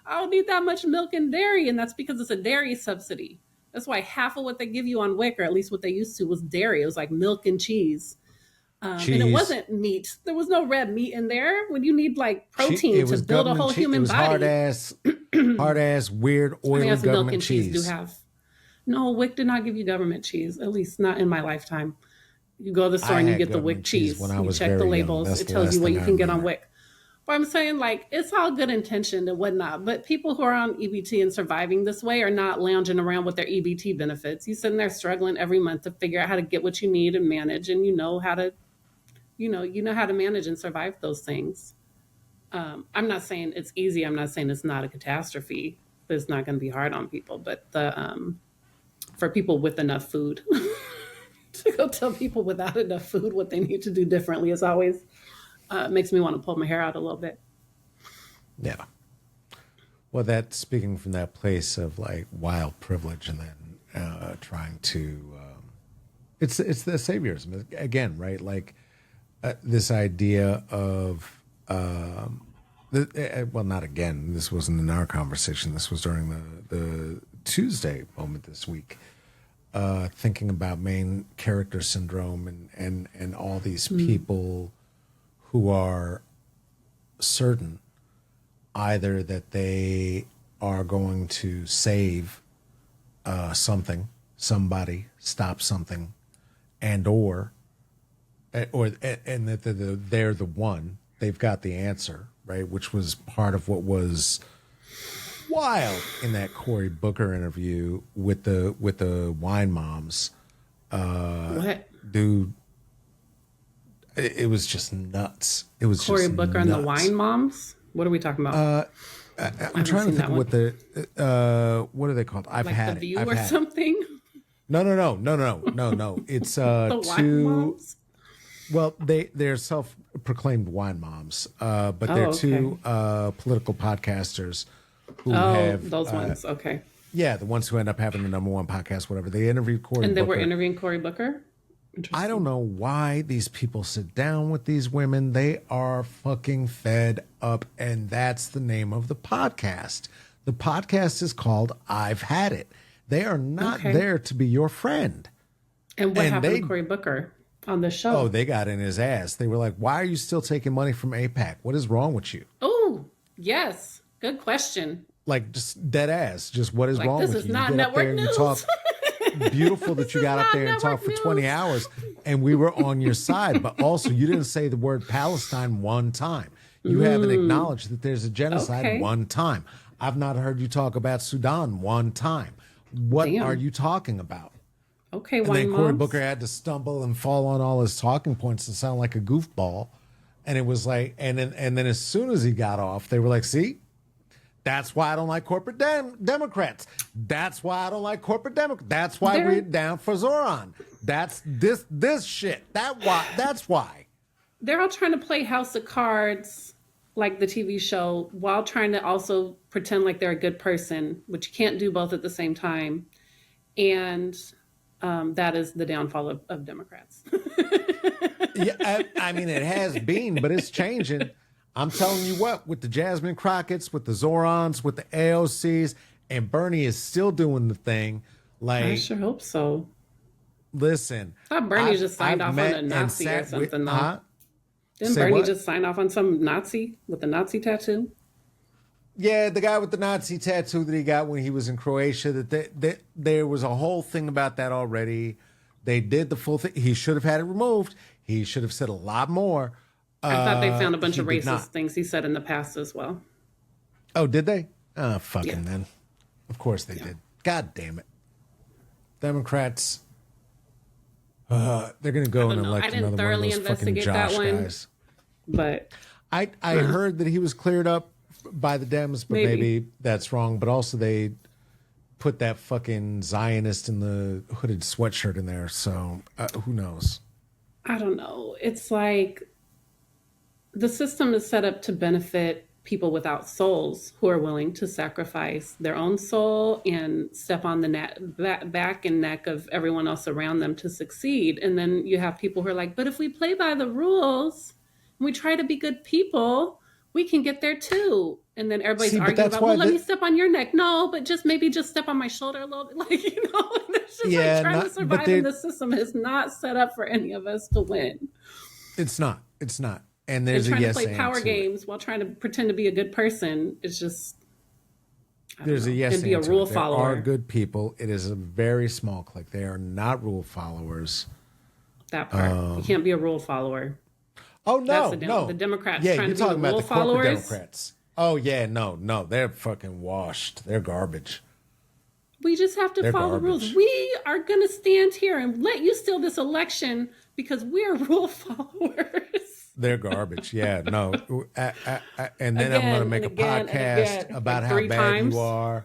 I don't need that much milk and dairy, and that's because it's a dairy subsidy. That's why half of what they give you on Wick, or at least what they used to, was dairy. It was like milk and cheese. And it Cheese. wasn't meat. There was no red meat in there. When you need like protein It to was build a government whole cheese. It human was hard body. ass, weird, I mean, oily that's milk government and cheese do cheese. have. No, Wick did not give you government cheese, at least not in my lifetime. You go to the store I and you had get the Wick government cheese when cheese. I You was check the very young. labels. That's It the tells last you what thing you I can get on remember. Wick. But I'm saying, like, it's all good intention and whatnot, but people who are on EBT and surviving this way are not lounging around with their EBT benefits. You're sitting there struggling every month to figure out how to get what you need and manage, and you know how to, you know how to manage and survive those things. I'm not saying it's easy. I'm not saying it's not a catastrophe. It's not going to be hard on people, but for people with enough food, to go tell people without enough food what they need to do differently is always makes me want to pull my hair out a little bit. Yeah. Well, that's speaking from that place of like wild privilege, and then trying to. It's the saviorism again, right? Like this idea of. Well, not again. This wasn't in our conversation. This was during the Tuesday moment this week. Thinking about main character syndrome and all these people who are certain either that they are going to save something, somebody, stop something, and that they're the one. They've got the answer, right? Which was part of what was wild in that Cory Booker interview with the wine moms. What? Dude, it was just nuts. It was Cory just Booker nuts. and the wine moms? What are we talking about? I'm trying to think what what are they called? I've like had The View it. or something? No. It's The wine two. moms? Well, they're self-proclaimed wine moms, but they're okay. two political podcasters who have those ones. Okay. Yeah, the ones who end up having the #1 podcast, whatever. They interviewed Cory Booker. And they were interviewing Cory Booker? I don't know why these people sit down with these women. They are fucking fed up, and that's the name of the podcast. The podcast is called I've Had It. They are not there to be your friend. And what happened to Cory Booker on the show? Oh, they got in his ass. They were like, why are you still taking money from AIPAC? What is wrong with you? Oh, yes. Good question. Like, just dead ass. Just what is wrong with you? This is not you get up there network and you news. talk beautiful that you got up there and talked for 20 hours and we were on your side. But also, you didn't say the word Palestine one time. You haven't acknowledged that there's a genocide one time. I've not heard you talk about Sudan one time. What are you talking about? Okay, and then Cory Booker had to stumble and fall on all his talking points and sound like a goofball. And it was like, and then as soon as he got off, they were like, see? That's why I don't like corporate Democrats. That's why I don't like corporate Democrats. That's why we're down for Zoran. That's this shit. That's why. They're all trying to play House of Cards, like the TV show, while trying to also pretend like they're a good person, which you can't do both at the same time. And that is the downfall of Democrats. Yeah, I mean, it has been, but it's changing. I'm telling you what, with the Jasmine Crockett's, with the Zorons, with the AOCs, and Bernie is still doing the thing. Like, I sure hope so. Listen. I thought Bernie just signed off on a Nazi or something, though. Didn't Bernie just sign off on some Nazi with a Nazi tattoo? Yeah, the guy with the Nazi tattoo that he got when he was in Croatia, that there was a whole thing about that already. They did the full thing. He should have had it removed. He should have said a lot more. I thought they found a bunch of racist things he said in the past as well. Oh, did they? Oh, fucking then. Of course they did. God damn it. Democrats, they're going to go and elect another one of those fucking Josh guys. But I heard that he was cleared up by the Dems, but maybe that's wrong. But also they put that fucking Zionist in the hooded sweatshirt in there. So who knows? I don't know. It's like the system is set up to benefit people without souls who are willing to sacrifice their own soul and step on the back and neck of everyone else around them to succeed. And then you have people who are like, but if we play by the rules and we try to be good people, we can get there too. And then everybody's arguing about, well, let me step on your neck. No, but just step on my shoulder a little bit. Like, it's just like trying to survive in the system is not set up for any of us to win. It's not. And there's trying to play power games while trying to pretend to be a good person. It's just there's a yes and be a rule follower. There are good people. It is a very small clique. They are not rule followers. That part. You can't be a rule follower. Oh That's no. the Democrats Yeah, trying you're to be the talking about rule the corporate followers. Democrats. Oh yeah, no, they're fucking washed. They're garbage. We just have to They're follow the rules. garbage. We are going to stand here and let you steal this election because we're rule followers. They're garbage. Yeah, no. And then I'm going to Again make and a again and podcast again, about like how 3 bad times. you are.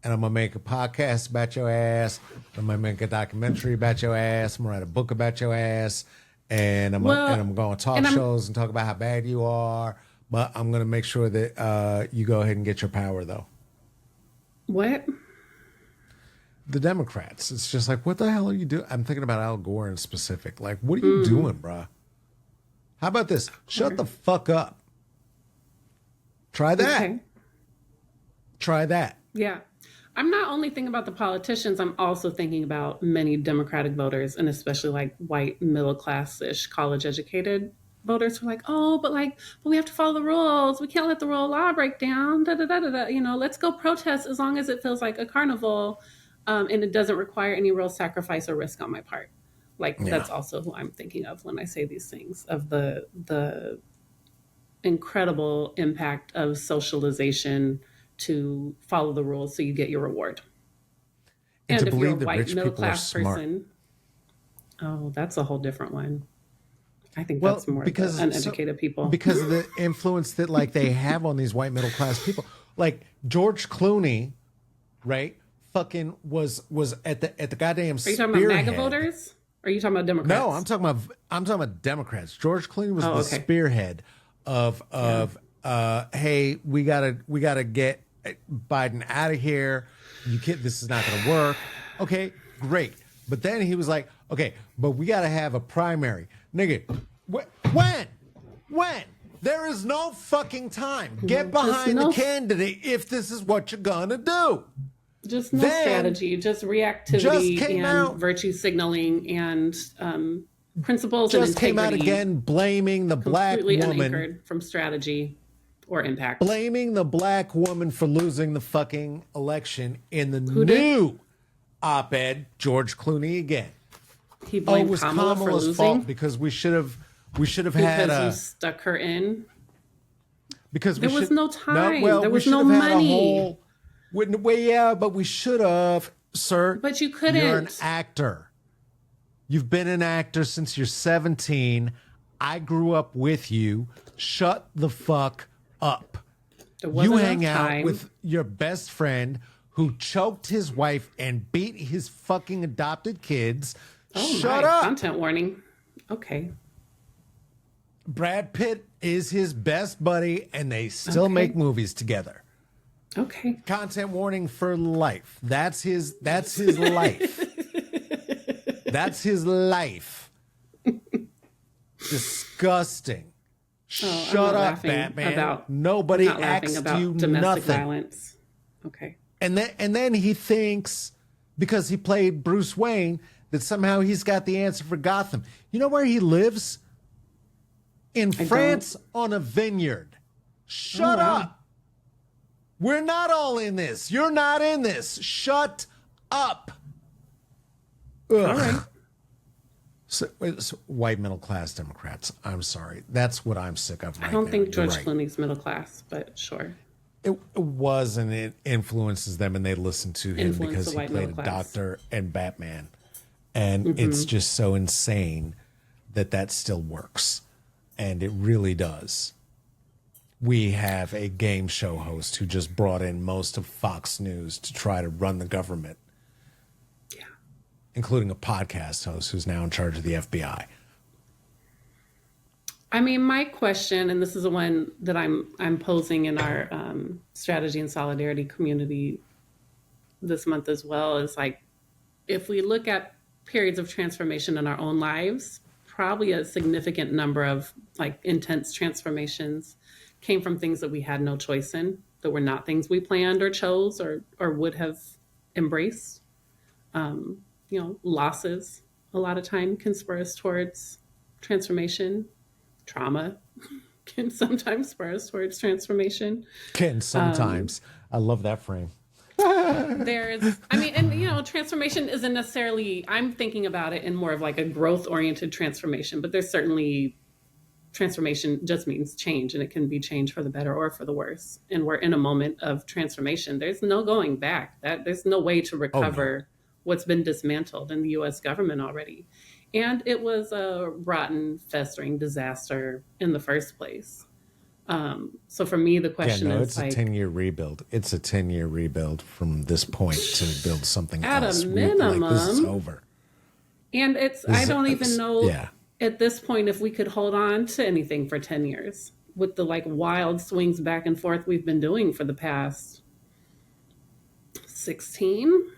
And I'm going to make a podcast about your ass. I'm going to make a documentary about your ass. I'm going to write a book about your ass. And I'm going to talk shows and talk about how bad you are. But I'm going to make sure that you go ahead and get your power, though. What? The Democrats. It's just like, what the hell are you doing? I'm thinking about Al Gore in specific. Like, what are you doing, bruh? How about this? Shut the fuck up. Try that. Okay. Try that. Yeah. I'm not only thinking about the politicians, I'm also thinking about many Democratic voters, and especially like white, middle class-ish, college educated voters who are like, oh, but we have to follow the rules. We can't let the rule of law break down. Da, da, da, da, da. You know, let's go protest as long as it feels like a carnival. And it doesn't require any real sacrifice or risk on my part. That's also who I'm thinking of when I say these things, of the incredible impact of socialization to follow the rules so you get your reward. And if you're a white middle class person, oh, that's a whole different one. I think that's more because uneducated people. Because of the influence that like they have on these white middle class people. Like George Clooney, right? Fucking was at the goddamn spearhead. Are you talking about MAGA voters? Or are you talking about Democrats? No, I'm talking about Democrats. George Clooney was the spearhead of hey, we gotta get Biden out of here. This is not gonna work. Okay, great. But then he was like, okay, but we gotta have a primary. Nigga, when? There is no fucking time. Get behind the candidate if this is what you're gonna do. Just no strategy, just reactivity and virtue signaling and principles and integrity. Just came out again blaming the black woman. Completely unanchored from strategy or impact. Blaming the black woman for losing the fucking election in the new op-ed, George Clooney again. He blamed Kamala for losing? Fault because we should have had Because you stuck her in? Because there was no time. There was no money. But we should have, sir. But you couldn't. You're an actor. You've been an actor since you're 17. I grew up with you. Shut the fuck up. You hang out with your best friend who choked his wife and beat his fucking adopted kids. Shut up. Content warning. Okay. Brad Pitt is his best buddy, and they still make movies together. Okay. Content warning for life. That's his life. That's his life. Disgusting. Shut up, Batman. Nobody asked you domestic nothing. Violence. Okay. And then he thinks because he played Bruce Wayne that somehow he's got the answer for Gotham. You know where he lives? In France on a vineyard. Shut up. We're not all in this. You're not in this. Shut up. Ugh. All right. So, white middle class Democrats. I'm sorry. That's what I'm sick of right now. I don't think George Clooney's middle class, but sure. It was, and it influences them, and they listen to him because he played a doctor and Batman. And it's just so insane that still works. And it really does. We have a game show host who just brought in most of Fox News to try to run the government. Yeah. Including a podcast host who's now in charge of the FBI. I mean, my question, and this is the one that I'm posing in our strategy and solidarity community this month as well, is like, if we look at periods of transformation in our own lives, probably a significant number of like intense transformations came from things that we had no choice in, that were not things we planned or chose or would have embraced. Losses a lot of time can spur us towards transformation. Trauma can sometimes spur us towards transformation. Can sometimes. I love that frame. Transformation isn't necessarily, I'm thinking about it in more of like a growth oriented transformation, but there's certainly transformation just means change, and it can be change for the better or for the worse. And we're in a moment of transformation. There's no going back. There's no way to Oh no. recover what's been dismantled in the US government already. And it was a rotten, festering disaster in the first place. So for me, the Yeah, question no, is it's a like, 10-year rebuild. It's a 10-year rebuild from this point to build something at a else. Like, this is minimum, over. and I don't even know Yeah. at this point if we could hold on to anything for 10 years with the like wild swings back and forth we've been doing for the past 16.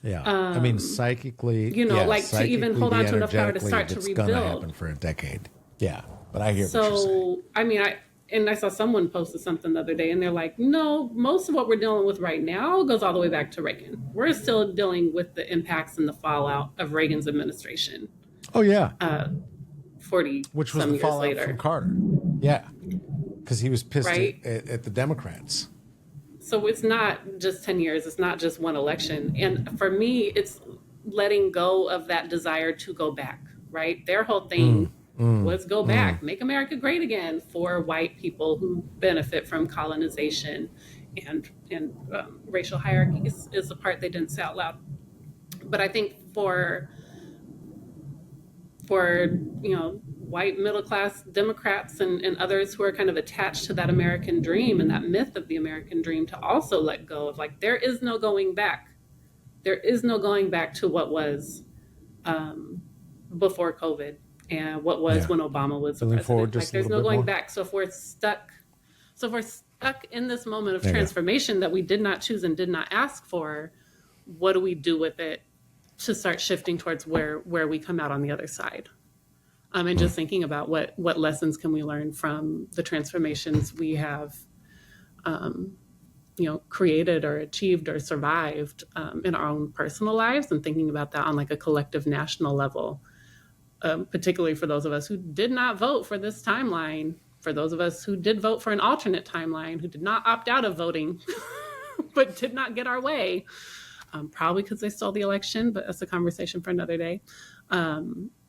Yeah. I mean, psychically, Like to even psychically, hold the on to enough power to energetically, start to it's going to happen rebuild. for a decade. Yeah. But I hear what you're saying. So, I mean, I saw someone posted something the other day and they're like, no, most of what we're dealing with right now goes all the way back to Reagan. We're still dealing with the impacts and the fallout of Reagan's administration Oh, yeah. 40 Which was some the years fallout later. from Carter. Yeah. Because he was pissed Right. at the Democrats. So it's not just 10 years, it's not just one election. And for me, it's letting go of that desire to go back, right? Their whole thing was go back, make America great again for white people who benefit from colonization and racial hierarchies is the part they didn't say out loud. But I think for white middle class Democrats and others who are kind of attached to that American dream and that myth of the American dream to also let go of like there is no going back. There is no going back to what was before COVID and what was when Obama was the Feeling forward president. just Like there's a no little bit going more? back. So if we're stuck in this moment of There you go. transformation that we did not choose and did not ask for, what do we do with it to start shifting towards where we come out on the other side? And just thinking about what lessons can we learn from the transformations we have, created or achieved or survived in our own personal lives, and thinking about that on like a collective national level, particularly for those of us who did not vote for this timeline, for those of us who did vote for an alternate timeline, who did not opt out of voting, but did not get our way, probably because they stole the election, but that's a conversation for another day.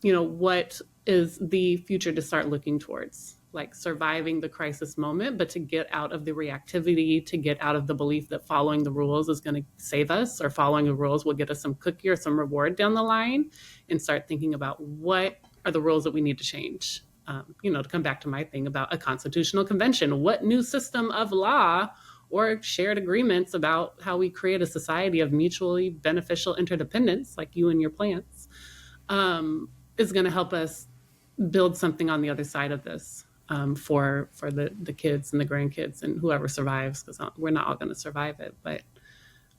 What is the future to start looking towards? Like surviving the crisis moment, but to get out of the reactivity, to get out of the belief that following the rules is going to save us, or following the rules will get us some cookie or some reward down the line, and start thinking about what are the rules that we need to change. To come back to my thing about a constitutional convention, what new system of law or shared agreements about how we create a society of mutually beneficial interdependence, like you and your plants, is going to help us build something on the other side of this, for the kids and the grandkids and whoever survives, because we're not all going to survive it. But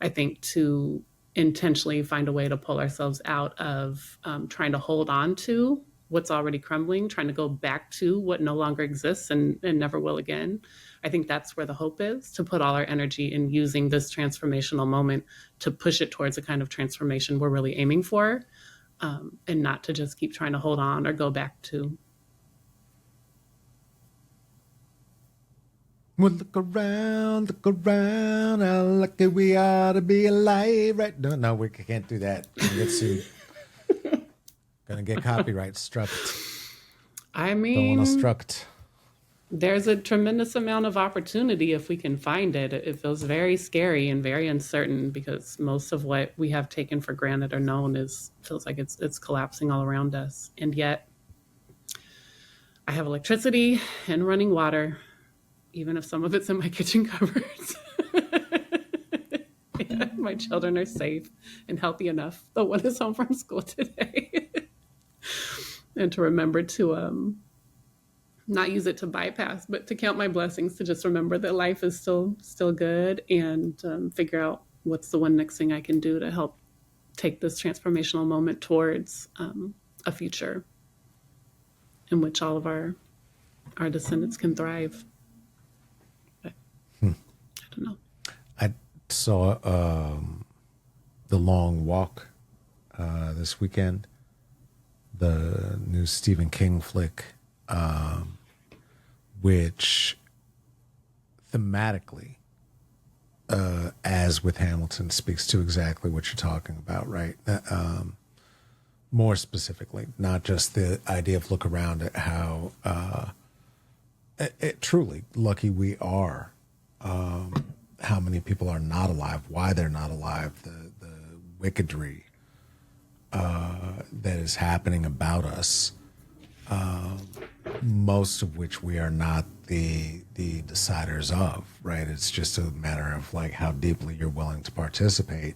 I think to intentionally find a way to pull ourselves out of trying to hold on to what's already crumbling, trying to go back to what no longer exists and never will again. I think that's where the hope is, to put all our energy in using this transformational moment to push it towards the kind of transformation we're really aiming for, and not to just keep trying to hold on or go back to. Well, look around, how lucky we are to be alive, right? No, we can't do that. Gonna get sued. Gonna get copyright struck. I Don't mean, want to struck. there's a tremendous amount of opportunity if we can find it. It feels very scary and very uncertain, because most of what we have taken for granted or known feels like it's collapsing all around us. And yet I have electricity and running water, even if some of it's in my kitchen cupboards. And my children are safe and healthy enough. The one is home from school today. And to remember to not use it to bypass, but to count my blessings, to just remember that life is still good, and figure out what's the one next thing I can do to help take this transformational moment towards a future in which all of our descendants can thrive. But I don't know. I saw The Long Walk this weekend, the new Stephen King flick, which thematically, as with Hamilton, speaks to exactly what you're talking about, right? more specifically, not just the idea of look around at how truly lucky we are, how many people are not alive, why they're not alive, the wickedry that is happening about us, most of which we are not the deciders of, right? It's just a matter of like how deeply you're willing to participate,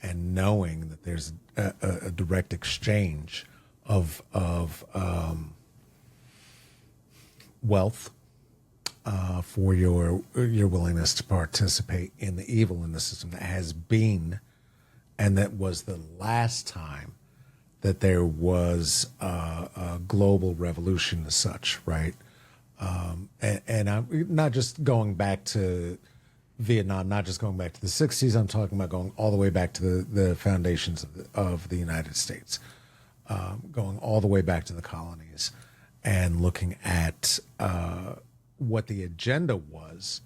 and knowing that there's a direct exchange of wealth for your willingness to participate in the evil in the system that has been, and that was the last time that there was a global revolution as such, right? And I'm not just going back to Vietnam, not just going back to the 60s. I'm talking about going all the way back to the foundations of the United States, going all the way back to the colonies, and looking at what the agenda was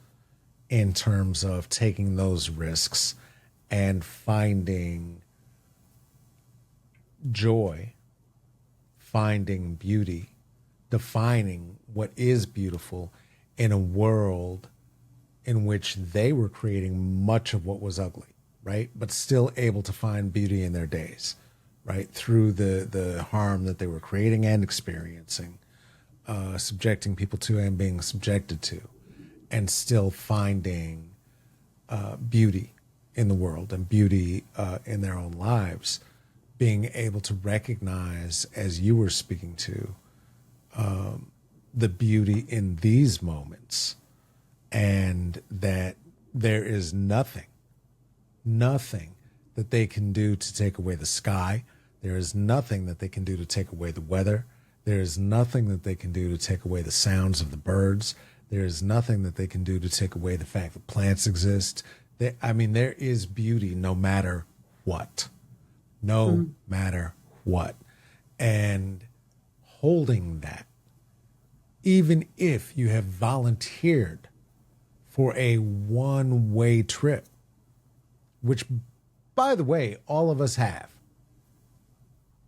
in terms of taking those risks and finding joy, finding beauty, defining what is beautiful in a world in which they were creating much of what was ugly, right? But still able to find beauty in their days, right? Through the harm that they were creating and experiencing, subjecting people to and being subjected to, and still finding beauty in the world and beauty in their own lives, being able to recognize, as you were speaking to, the beauty in these moments, and that there is nothing that they can do to take away the sky. There is nothing that they can do to take away the weather. There is nothing that they can do to take away the sounds of the birds. There is nothing that they can do to take away the fact that plants exist. There is beauty no matter what. No matter what. And holding that, even if you have volunteered for a one-way trip, which, by the way, all of us have.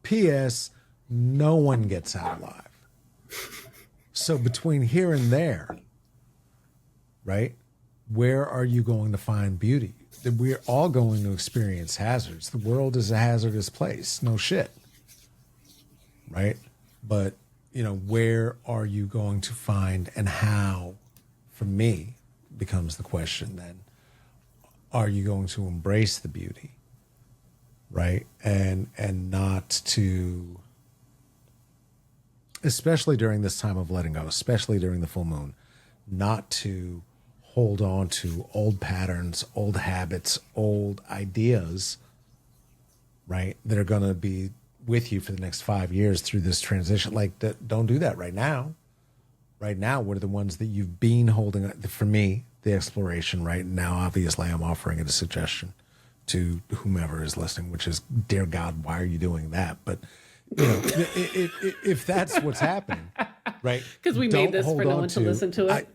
P.S. No one gets out alive. So between here and there, right, where are you going to find beauty? We're all going to experience hazards. The world is a hazardous place. No shit. Right? But, where are you going to find, and how, for me, becomes the question then. Are you going to embrace the beauty? Right? And not to, especially during this time of letting go, especially during the full moon, not to hold on to old patterns, old habits, old ideas, right, that are going to be with you for the next 5 years through this transition. Like, don't do that right now. Right now, what are the ones that you've been holding? For me, the exploration right now, obviously, I'm offering it a suggestion to whomever is listening, which is, dear God, why are you doing that? But, if that's what's happening, right? Because we made this for no one to listen to it.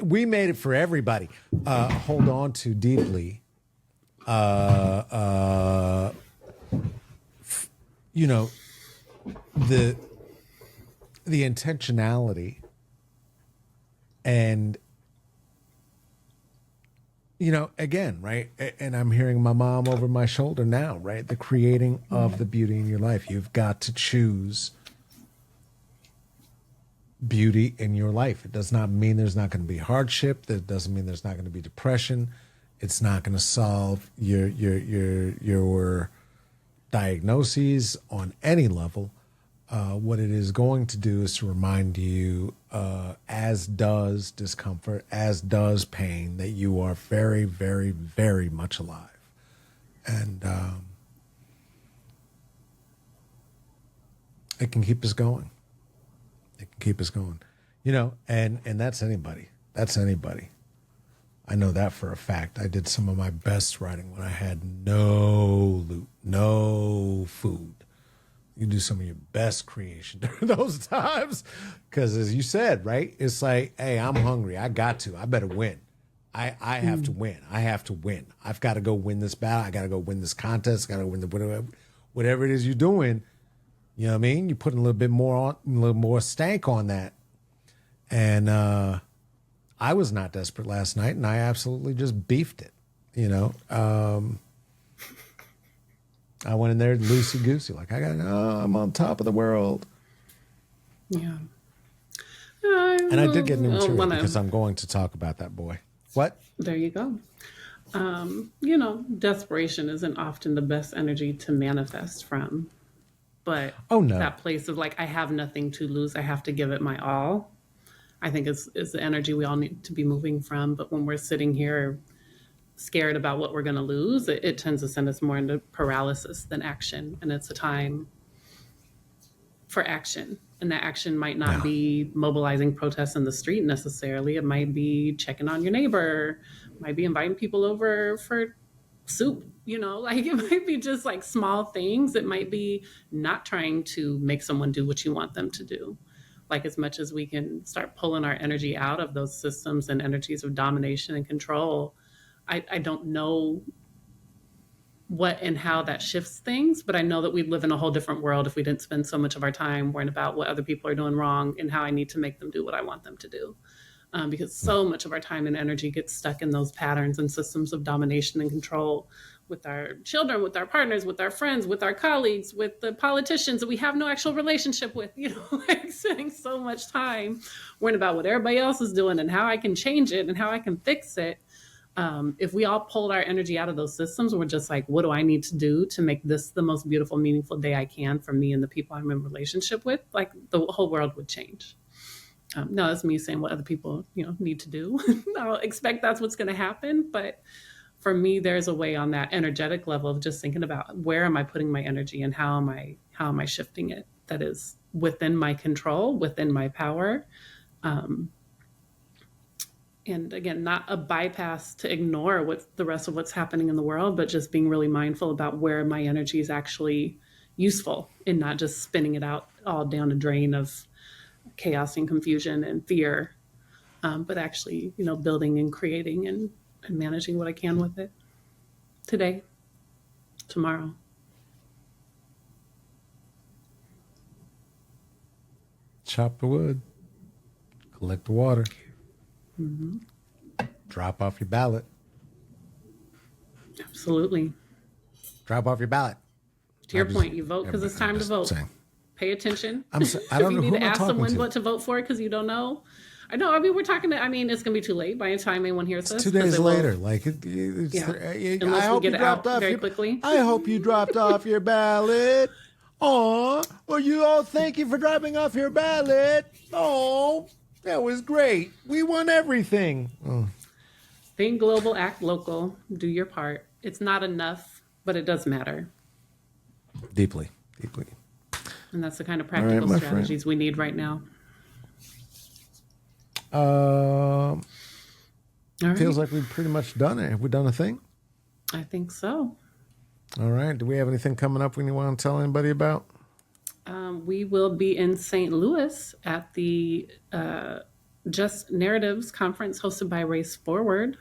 We made it for everybody. Hold on to deeply, the intentionality, and again, right? And I'm hearing my mom over my shoulder now, right? The creating of the beauty in your life. You've got to choose beauty in your life. It does not mean there's not going to be hardship. That doesn't mean there's not going to be depression. It's not going to solve your diagnoses on any level. What it is going to do is to remind you, as does discomfort, as does pain, that you are very, very, very much alive. And it can keep us going. It can keep us going. And that's anybody. That's anybody. I know that for a fact. I did some of my best writing when I had no loot, no food. You do some of your best creation during those times. Because as you said, right, it's like, hey, I'm hungry. I better win. I have to win. I have to win. I've got to go win this battle. I got to go win this contest. I got to win whatever it is you're doing. You know what I mean? You put a little bit more on, a little more stank on that. And I was not desperate last night, and I absolutely just beefed it. You know, I went in there loosey goosey, like I'm on top of the world. Yeah. And I did get into it because I'm going to talk about that boy. What? There you go. You know, desperation isn't often the best energy to manifest from. But that place of like, I have nothing to lose, I have to give it my all, I think is the energy we all need to be moving from. But when we're sitting here scared about what we're going to lose, it tends to send us more into paralysis than action. And it's a time for action. And that action might not be mobilizing protests in the street necessarily. It might be checking on your neighbor, might be inviting people over for soup, you know, like it might be just like small things. It might be not trying to make someone do what you want them to do. Like as much as we can start pulling our energy out of those systems and energies of domination and control, I don't know what and how that shifts things, but I know that we'd live in a whole different world if we didn't spend so much of our time worrying about what other people are doing wrong and how I need to make them do what I want them to do. Because so much of our time and energy gets stuck in those patterns and systems of domination and control with our children, with our partners, with our friends, with our colleagues, with the politicians that we have no actual relationship with, you know, like spending so much time worrying about what everybody else is doing and how I can change it and how I can fix it. If we all pulled our energy out of those systems, we're just like, what do I need to do to make this the most beautiful, meaningful day I can for me and the people I'm in relationship with? Like the whole world would change. No, that's me saying what other people, you know, need to do. I don't expect that's what's going to happen. But for me, there's a way on that energetic level of just thinking about where am I putting my energy and how am I shifting it that is within my control, within my power. And again, not a bypass to ignore what's the rest of what's happening in the world, but just being really mindful about where my energy is actually useful and not just spinning it out all down a drain of chaos and confusion and fear, but actually, you know, building and creating and managing what I can with it today, tomorrow. Chop the wood, collect the water. Mm-hmm. Drop off your ballot. Absolutely. Drop off your ballot. To your point, you vote because it's time to vote. Saying. Pay attention. I don't know who I'm talking to. If you need to ask someone what to vote for because you don't know. I know. I mean, we're talking to. I mean, it's gonna be too late by the time anyone hears this. 2 days later, like unless I hope we get it out very quickly. I hope you dropped off your ballot. Oh, well, you all thank you for dropping off your ballot. Oh. That was great. We won everything. Oh. Think global, act local. Do your part. It's not enough, but it does matter. Deeply, deeply. And that's the kind of practical strategies we need right now. Feels like we've pretty much done it. Have we done a thing? I think so. All right. Do we have anything coming up we want to tell anybody about? We will be in St. Louis at the Just Narratives Conference hosted by Race Forward,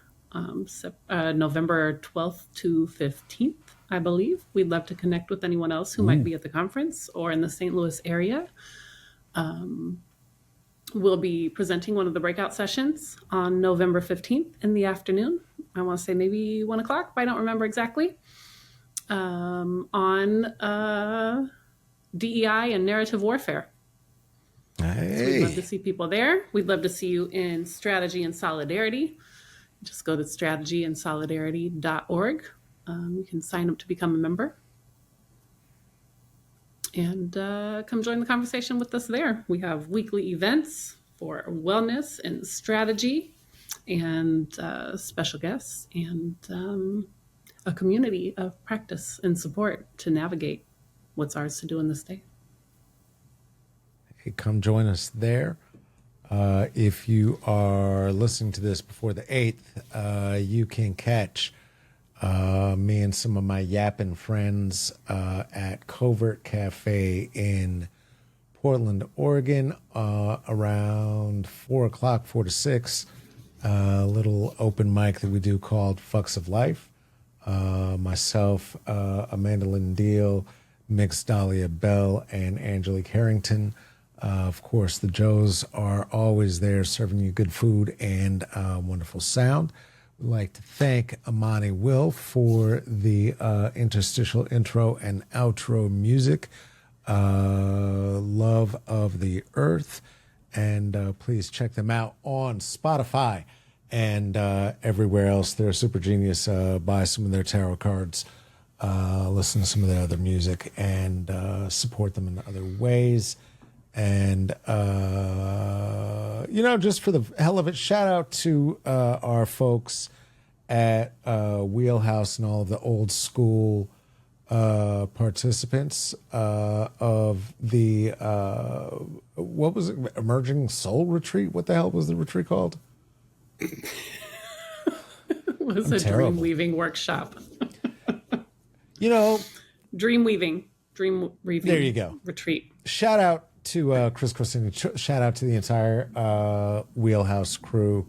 November 12th to 15th, I believe. We'd love to connect with anyone else who might be at the conference or in the St. Louis area. We'll be presenting one of the breakout sessions on November 15th in the afternoon. I want to say maybe 1 o'clock, but I don't remember exactly. On DEI and narrative warfare. Hey. So we'd love to see people there. We'd love to see you in Strategy and Solidarity. Just go to strategyandsolidarity.org. You can sign up to become a member. And come join the conversation with us there. We have weekly events for wellness and strategy and special guests and a community of practice and support to navigate what's ours to do in this day. Hey, come join us there. If you are listening to this before the 8th, you can catch me and some of my yapping friends at Covert Cafe in Portland, Oregon, around 4 o'clock, 4 to 6. A little open mic that we do called Fucks of Life. Myself, Amanda Lynn Deal, Mix Dahlia Bell and Angelique Harrington. Of course, the Joes are always there serving you good food and wonderful sound. We'd like to thank Amani Will for the interstitial intro and outro music. Love of the Earth. And please check them out on Spotify and everywhere else. They're super genius. Buy some of their tarot cards. Listen to some of their other music and support them in other ways. And, just for the hell of it, shout out to our folks at Wheelhouse and all of the old school participants of the, what was it, Emerging Soul Retreat? What the hell was the retreat called? It was a dream weaving workshop. Dream weaving there you go. Retreat. Shout out to Chris Corsini. Shout out to the entire Wheelhouse crew.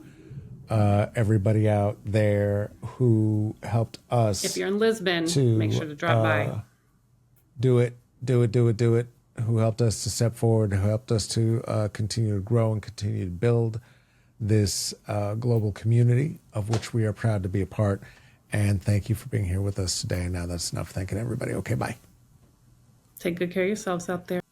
Everybody out there who helped us. If you're in Lisbon, make sure to drop by. Do it. Who helped us to step forward, who helped us to continue to grow and continue to build this global community of which we are proud to be a part. And thank you for being here with us today. And now that's enough. Thanking everybody. Okay, bye. Take good care of yourselves out there.